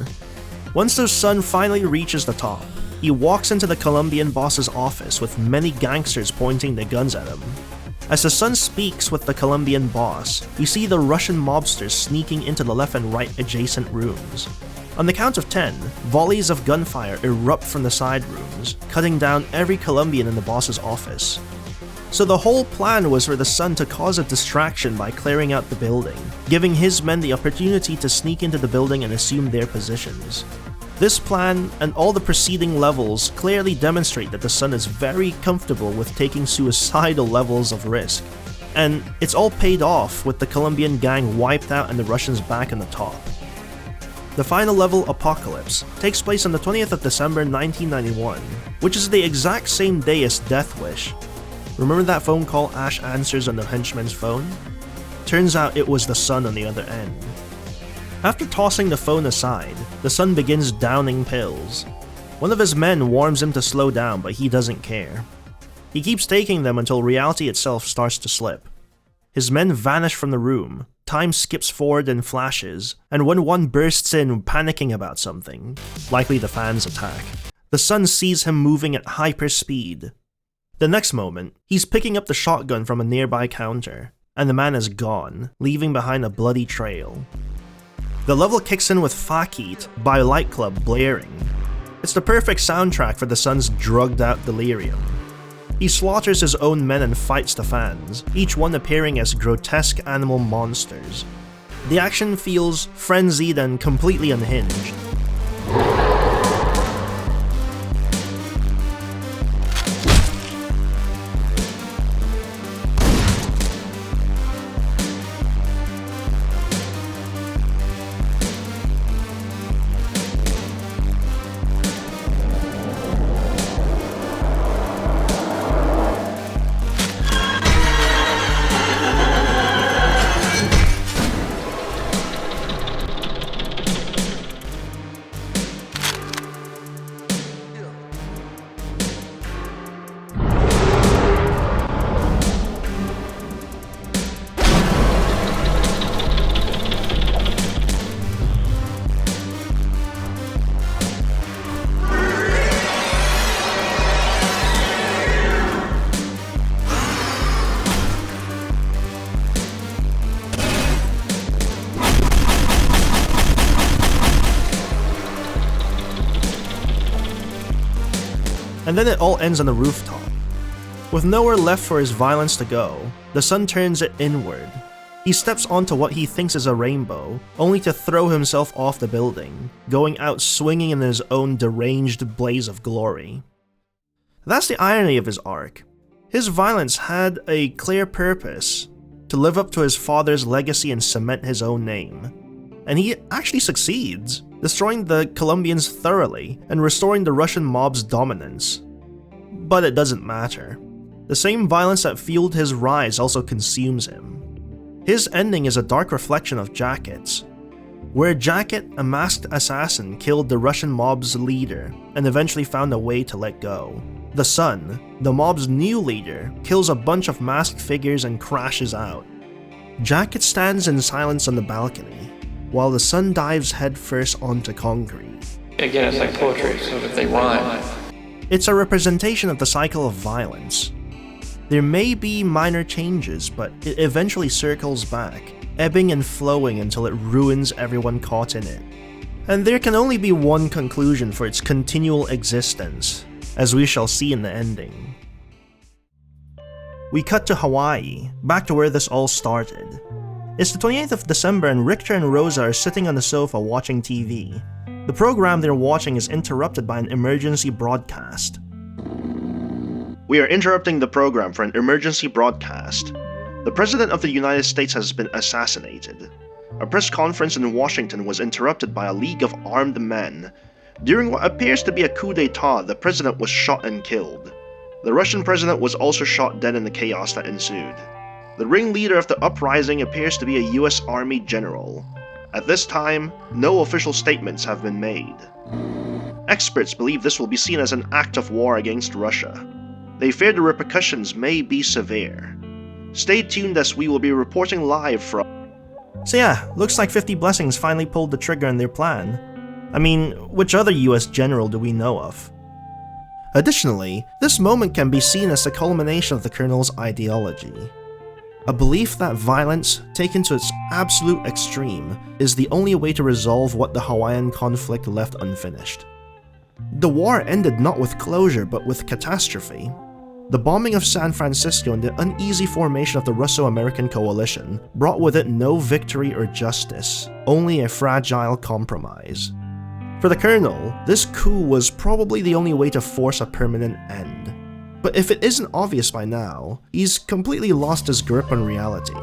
Once the Sun finally reaches the top, he walks into the Colombian boss's office with many gangsters pointing their guns at him. As the Sun speaks with the Colombian boss, you see the Russian mobsters sneaking into the left and right adjacent rooms. On the count of 10, volleys of gunfire erupt from the side rooms, cutting down every Colombian in the boss's office. So the whole plan was for the Sun to cause a distraction by clearing out the building, giving his men the opportunity to sneak into the building and assume their positions. This plan and all the preceding levels clearly demonstrate that the Sun is very comfortable with taking suicidal levels of risk, and it's all paid off with the Colombian gang wiped out and the Russians back on the top. The final level, Apocalypse, takes place on the 20th of December 1991, which is the exact same day as Death Wish. Remember that phone call Ash answers on the Henchman's phone? Turns out it was the Sun on the other end. After tossing the phone aside, the Sun begins downing pills. One of his men warns him to slow down, but he doesn't care. He keeps taking them until reality itself starts to slip. His men vanish from the room, time skips forward in flashes, and when one bursts in panicking about something, likely the fans' attack, the Sun sees him moving at hyper speed. The next moment, he's picking up the shotgun from a nearby counter, and the man is gone, leaving behind a bloody trail. The level kicks in with Fuck It by Light Club blaring. It's the perfect soundtrack for the Sun's drugged out delirium. He slaughters his own men and fights the fans, each one appearing as grotesque animal monsters. The action feels frenzied and completely unhinged. And then it all ends on the rooftop. With nowhere left for his violence to go, the Sun turns it inward. He steps onto what he thinks is a rainbow, only to throw himself off the building, going out swinging in his own deranged blaze of glory. That's the irony of his arc. His violence had a clear purpose, to live up to his father's legacy and cement his own name. And he actually succeeds, destroying the Colombians thoroughly and restoring the Russian mob's dominance. But it doesn't matter. The same violence that fueled his rise also consumes him. His ending is a dark reflection of Jacket's, where Jacket, a masked assassin, killed the Russian mob's leader and eventually found a way to let go. The Sun, the mob's new leader, kills a bunch of masked figures and crashes out. Jacket stands in silence on the balcony, while the Sun dives headfirst onto concrete. Again, it's like poetry, so that they rhyme. It's a representation of the cycle of violence. There may be minor changes, but it eventually circles back, ebbing and flowing until it ruins everyone caught in it. And there can only be one conclusion for its continual existence, as we shall see in the ending. We cut to Hawaii, back to where this all started. It's the 28th of December and Richter and Rosa are sitting on the sofa watching TV. The program they're watching is interrupted by an emergency broadcast. We are interrupting the program for an emergency broadcast. The President of the United States has been assassinated. A press conference in Washington was interrupted by a league of armed men. During what appears to be a coup d'etat, the president was shot and killed. The Russian president was also shot dead in the chaos that ensued. The ringleader of the uprising appears to be a US Army general. At this time, no official statements have been made. Experts believe this will be seen as an act of war against Russia. They fear the repercussions may be severe. Stay tuned as we will be reporting live from... So yeah, looks like 50 Blessings finally pulled the trigger on their plan. I mean, which other US general do we know of? Additionally, this moment can be seen as the culmination of the Colonel's ideology. A belief that violence, taken to its absolute extreme, is the only way to resolve what the Hawaiian conflict left unfinished. The war ended not with closure but with catastrophe. The bombing of San Francisco and the uneasy formation of the Russo-American coalition brought with it no victory or justice, only a fragile compromise. For the Colonel, this coup was probably the only way to force a permanent end. But if it isn't obvious by now, he's completely lost his grip on reality.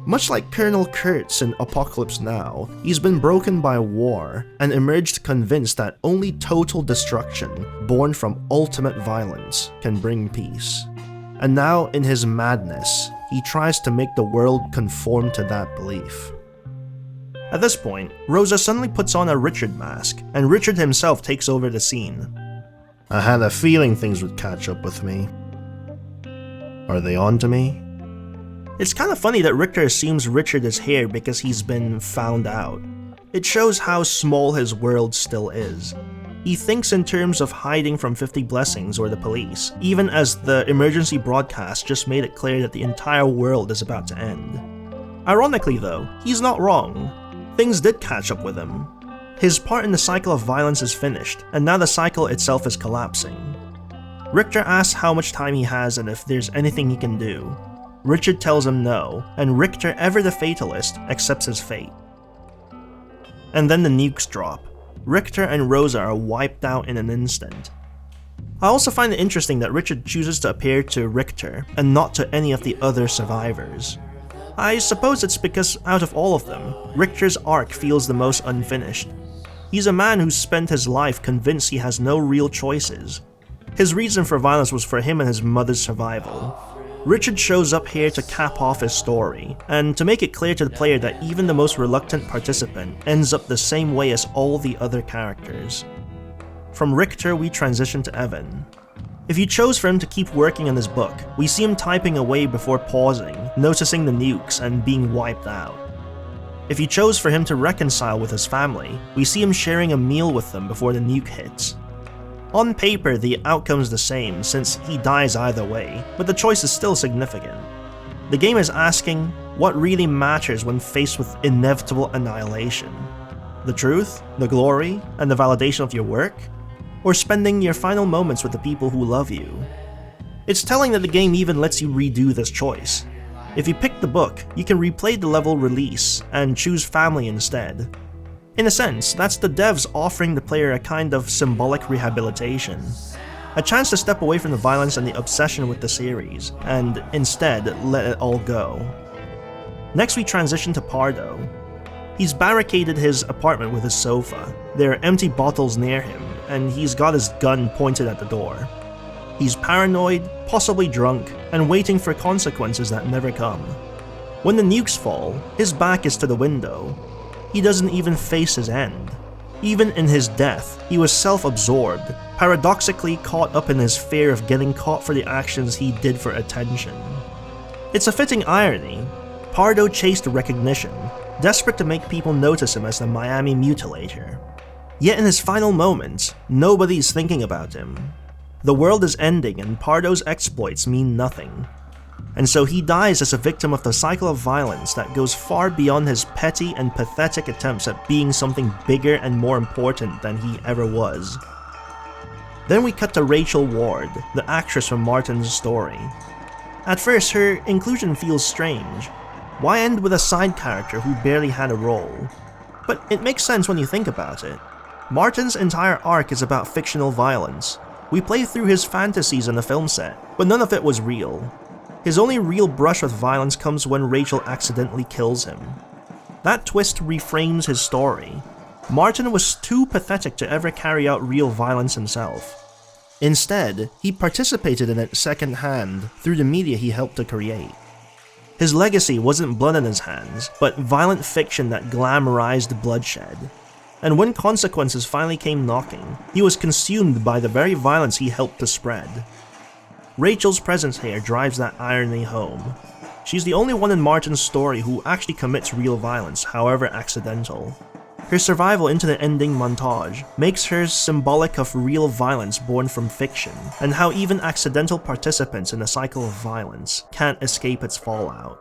Much like Colonel Kurtz in Apocalypse Now, he's been broken by war and emerged convinced that only total destruction, born from ultimate violence, can bring peace. And now, in his madness, he tries to make the world conform to that belief. At this point, Rosa suddenly puts on a Richard mask, and Richard himself takes over the scene. I had a feeling things would catch up with me. Are they on to me? It's kind of funny that Richter assumes Richard is here because he's been found out. It shows how small his world still is. He thinks in terms of hiding from 50 Blessings or the police, even as the emergency broadcast just made it clear that the entire world is about to end. Ironically though, he's not wrong. Things did catch up with him. His part in the cycle of violence is finished, and now the cycle itself is collapsing. Richter asks how much time he has and if there's anything he can do. Richard tells him no, and Richter, ever the fatalist, accepts his fate. And then the nukes drop. Richter and Rosa are wiped out in an instant. I also find it interesting that Richard chooses to appear to Richter and not to any of the other survivors. I suppose it's because out of all of them, Richter's arc feels the most unfinished. He's a man who's spent his life convinced he has no real choices. His reason for violence was for him and his mother's survival. Richard shows up here to cap off his story, and to make it clear to the player that even the most reluctant participant ends up the same way as all the other characters. From Richter, we transition to Evan. If you chose for him to keep working on his book, we see him typing away before pausing, noticing the nukes, and being wiped out. If you chose for him to reconcile with his family, we see him sharing a meal with them before the nuke hits. On paper, the outcome's the same since he dies either way, but the choice is still significant. The game is asking, what really matters when faced with inevitable annihilation? The truth, the glory, and the validation of your work? Or spending your final moments with the people who love you? It's telling that the game even lets you redo this choice. If you pick the book, you can replay the level release and choose family instead. In a sense, that's the devs offering the player a kind of symbolic rehabilitation. A chance to step away from the violence and the obsession with the series, and instead let it all go. Next we transition to Pardo. He's barricaded his apartment with his sofa. There are empty bottles near him, and he's got his gun pointed at the door. He's paranoid, possibly drunk, and waiting for consequences that never come. When the nukes fall, his back is to the window. He doesn't even face his end. Even in his death, he was self-absorbed, paradoxically caught up in his fear of getting caught for the actions he did for attention. It's a fitting irony. Pardo chased recognition, desperate to make people notice him as the Miami mutilator. Yet in his final moments, nobody's thinking about him. The world is ending and Pardo's exploits mean nothing. And so he dies as a victim of the cycle of violence that goes far beyond his petty and pathetic attempts at being something bigger and more important than he ever was. Then we cut to Rachel Ward, the actress from Martin's story. At first, her inclusion feels strange. Why end with a side character who barely had a role? But it makes sense when you think about it. Martin's entire arc is about fictional violence. We play through his fantasies on the film set, but none of it was real. His only real brush with violence comes when Rachel accidentally kills him. That twist reframes his story. Martin was too pathetic to ever carry out real violence himself. Instead, he participated in it secondhand through the media he helped to create. His legacy wasn't blood in his hands, but violent fiction that glamorized bloodshed. And when consequences finally came knocking, he was consumed by the very violence he helped to spread. Rachel's presence here drives that irony home. She's the only one in Martin's story who actually commits real violence, however accidental. Her survival into the ending montage makes her symbolic of real violence born from fiction, and how even accidental participants in a cycle of violence can't escape its fallout.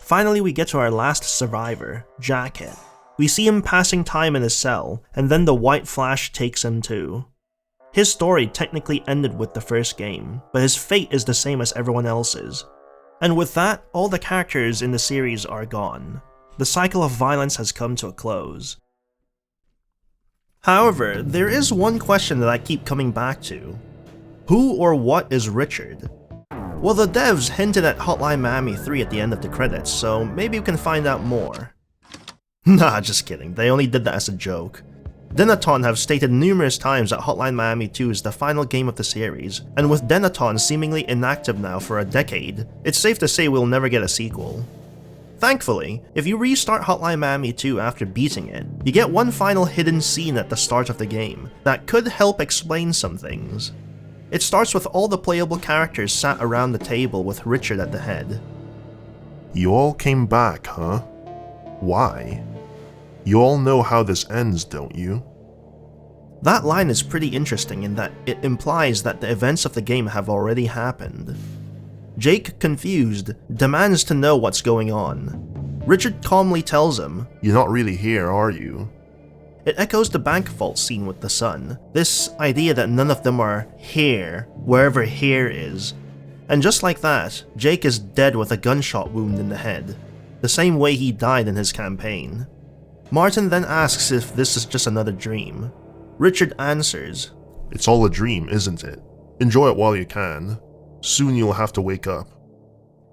Finally, we get to our last survivor, Jacket. We see him passing time in his cell, and then the white flash takes him too. His story technically ended with the first game, but his fate is the same as everyone else's. And with that, all the characters in the series are gone. The cycle of violence has come to a close. However, there is one question that I keep coming back to. Who or what is Richard? Well, the devs hinted at Hotline Miami 3 at the end of the credits, so maybe we can find out more. Nah, just kidding, they only did that as a joke. Dennaton have stated numerous times that Hotline Miami 2 is the final game of the series, and with Dennaton seemingly inactive now for a decade, it's safe to say we'll never get a sequel. Thankfully, if you restart Hotline Miami 2 after beating it, you get one final hidden scene at the start of the game that could help explain some things. It starts with all the playable characters sat around the table with Richard at the head. You all came back, huh? Why? You all know how this ends, don't you? That line is pretty interesting in that it implies that the events of the game have already happened. Jake, confused, demands to know what's going on. Richard calmly tells him, "You're not really here, are you?" It echoes the bank vault scene with the son, this idea that none of them are here, wherever here is. And just like that, Jake is dead with a gunshot wound in the head, the same way he died in his campaign. Martin then asks if this is just another dream. Richard answers, "It's all a dream, isn't it? Enjoy it while you can. Soon you'll have to wake up."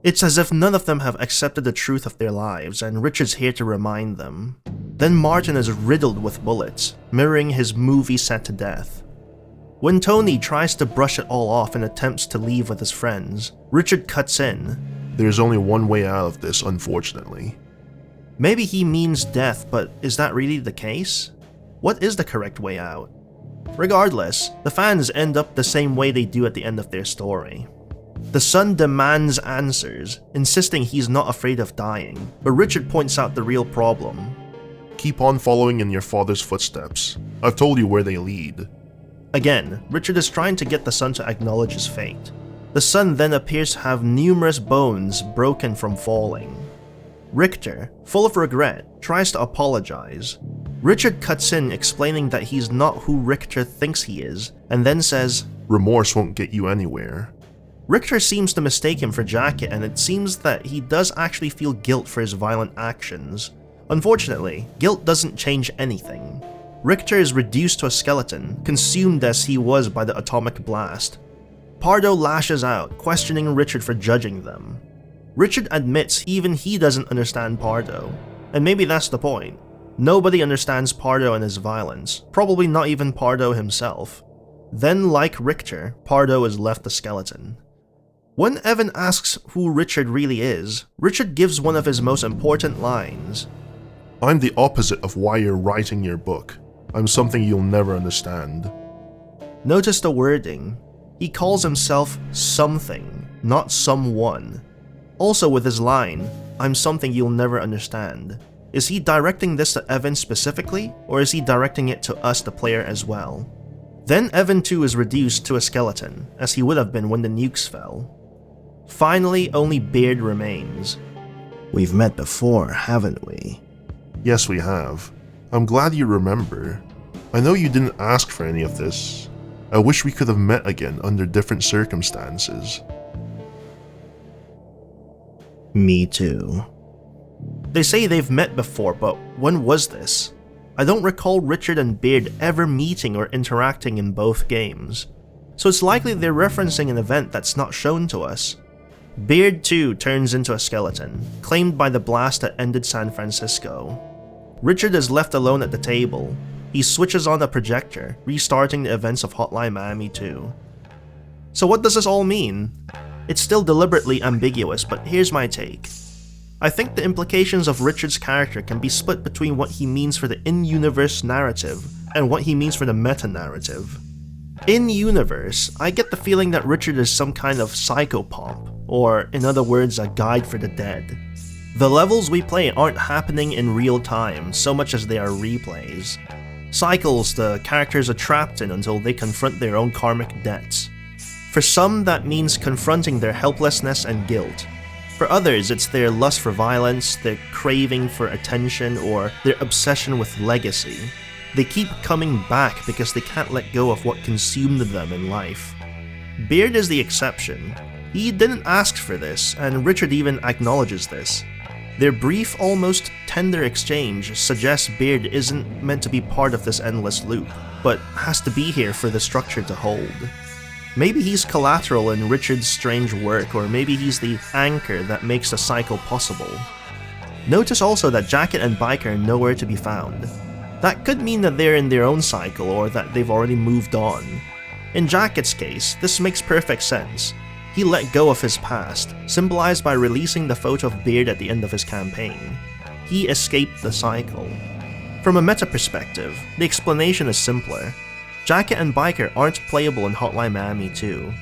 It's as if none of them have accepted the truth of their lives, and Richard's here to remind them. Then Martin is riddled with bullets, mirroring his movie set to death. When Tony tries to brush it all off and attempts to leave with his friends, Richard cuts in. "There's only one way out of this, unfortunately." Maybe he means death, but is that really the case? What is the correct way out? Regardless, the fans end up the same way they do at the end of their story. The son demands answers, insisting he's not afraid of dying, but Richard points out the real problem. "Keep on following in your father's footsteps. I've told you where they lead." Again, Richard is trying to get the son to acknowledge his fate. The son then appears to have numerous bones broken from falling. Richter, full of regret, tries to apologize. Richard cuts in explaining that he's not who Richter thinks he is, and then says, "Remorse won't get you anywhere." Richter seems to mistake him for Jacket, and it seems that he does actually feel guilt for his violent actions. Unfortunately, guilt doesn't change anything. Richter is reduced to a skeleton, consumed as he was by the atomic blast. Pardo lashes out, questioning Richard for judging them. Richard admits even he doesn't understand Pardo, and maybe that's the point. Nobody understands Pardo and his violence, probably not even Pardo himself. Then, like Richter, Pardo is left a skeleton. When Evan asks who Richard really is, Richard gives one of his most important lines. "I'm the opposite of why you're writing your book. I'm something you'll never understand." Notice the wording. He calls himself something, not someone. Also with his line, "I'm something you'll never understand." Is he directing this to Evan specifically, or is he directing it to us, the player, as well? Then Evan too is reduced to a skeleton, as he would have been when the nukes fell. Finally, only Beard remains. We've met before, haven't we? "Yes, we have. I'm glad you remember. I know you didn't ask for any of this. I wish we could have met again under different circumstances." Me too. They say they've met before, but when was this? I don't recall Richard and Beard ever meeting or interacting in both games, so it's likely they're referencing an event that's not shown to us. Beard too turns into a skeleton, claimed by the blast that ended San Francisco. Richard is left alone at the table. He switches on a projector, restarting the events of Hotline Miami 2. So what does this all mean? It's still deliberately ambiguous, but here's my take. I think the implications of Richard's character can be split between what he means for the in-universe narrative and what he means for the meta-narrative. In-universe, I get the feeling that Richard is some kind of psychopomp, or in other words, a guide for the dead. The levels we play aren't happening in real time so much as they are replays. Cycles the characters are trapped in until they confront their own karmic debts. For some, that means confronting their helplessness and guilt. For others, it's their lust for violence, their craving for attention, or their obsession with legacy. They keep coming back because they can't let go of what consumed them in life. Beard is the exception. He didn't ask for this, and Richard even acknowledges this. Their brief, almost tender exchange suggests Beard isn't meant to be part of this endless loop, but has to be here for the structure to hold. Maybe he's collateral in Richard's strange work, or maybe he's the anchor that makes the cycle possible. Notice also that Jacket and Biker are nowhere to be found. That could mean that they're in their own cycle, or that they've already moved on. In Jacket's case, this makes perfect sense. He let go of his past, symbolized by releasing the photo of Beard at the end of his campaign. He escaped the cycle. From a meta perspective, the explanation is simpler. Jacket and Biker aren't playable in Hotline Miami 2.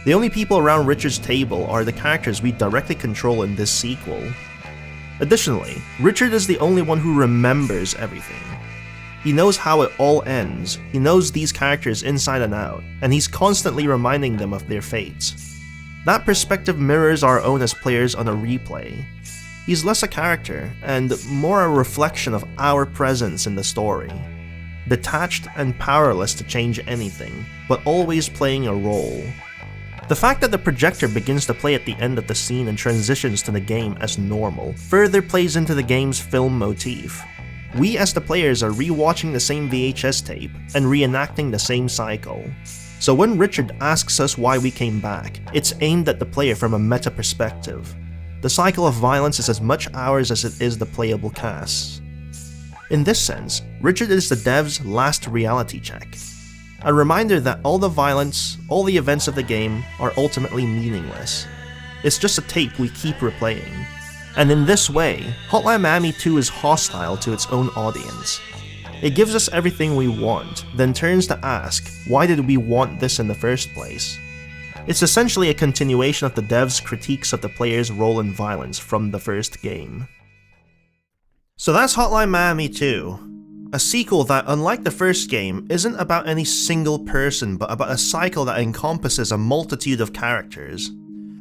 The only people around Richard's table are the characters we directly control in this sequel. Additionally, Richard is the only one who remembers everything. He knows how it all ends, he knows these characters inside and out, and he's constantly reminding them of their fates. That perspective mirrors our own as players on a replay. He's less a character, and more a reflection of our presence in the story. Detached and powerless to change anything, but always playing a role. The fact that the projector begins to play at the end of the scene and transitions to the game as normal further plays into the game's film motif. We as the players are rewatching the same VHS tape and reenacting the same cycle. So when Richard asks us why we came back, it's aimed at the player from a meta perspective. The cycle of violence is as much ours as it is the playable cast's. In this sense, Richard is the dev's last reality check. A reminder that all the violence, all the events of the game are ultimately meaningless. It's just a tape we keep replaying. And in this way, Hotline Miami 2 is hostile to its own audience. It gives us everything we want, then turns to ask, why did we want this in the first place? It's essentially a continuation of the dev's critiques of the player's role in violence from the first game. So that's Hotline Miami 2. A sequel that, unlike the first game, isn't about any single person, but about a cycle that encompasses a multitude of characters.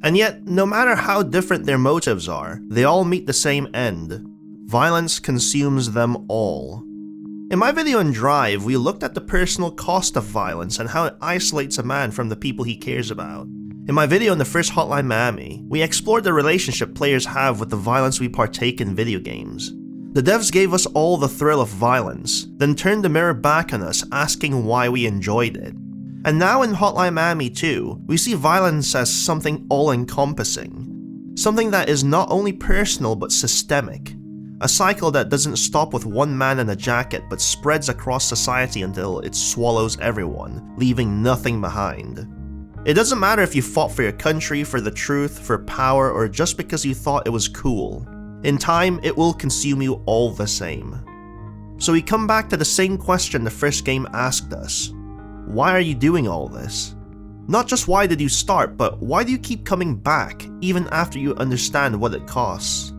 And yet, no matter how different their motives are, they all meet the same end. Violence consumes them all. In my video on Drive, we looked at the personal cost of violence and how it isolates a man from the people he cares about. In my video on the first Hotline Miami, we explored the relationship players have with the violence we partake in video games. The devs gave us all the thrill of violence, then turned the mirror back on us asking why we enjoyed it. And now in Hotline Miami 2, we see violence as something all-encompassing. Something that is not only personal but systemic. A cycle that doesn't stop with one man in a jacket but spreads across society until it swallows everyone, leaving nothing behind. It doesn't matter if you fought for your country, for the truth, for power, or just because you thought it was cool. In time, it will consume you all the same. So we come back to the same question the first game asked us. Why are you doing all this? Not just why did you start, but why do you keep coming back, even after you understand what it costs?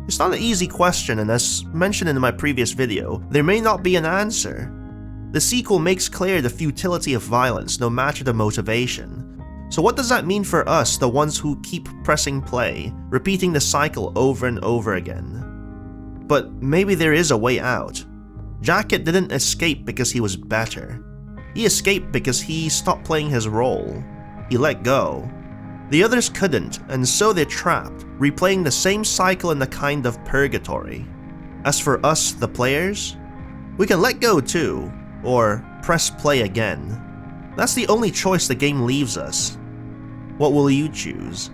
It's not an easy question, and as mentioned in my previous video, there may not be an answer. The sequel makes clear the futility of violence, no matter the motivation. So what does that mean for us, the ones who keep pressing play, repeating the cycle over and over again? But maybe there is a way out. Jacket didn't escape because he was better. He escaped because he stopped playing his role. He let go. The others couldn't, and so they're trapped, replaying the same cycle in a kind of purgatory. As for us, the players, we can let go too, or press play again. That's the only choice the game leaves us. What will you choose?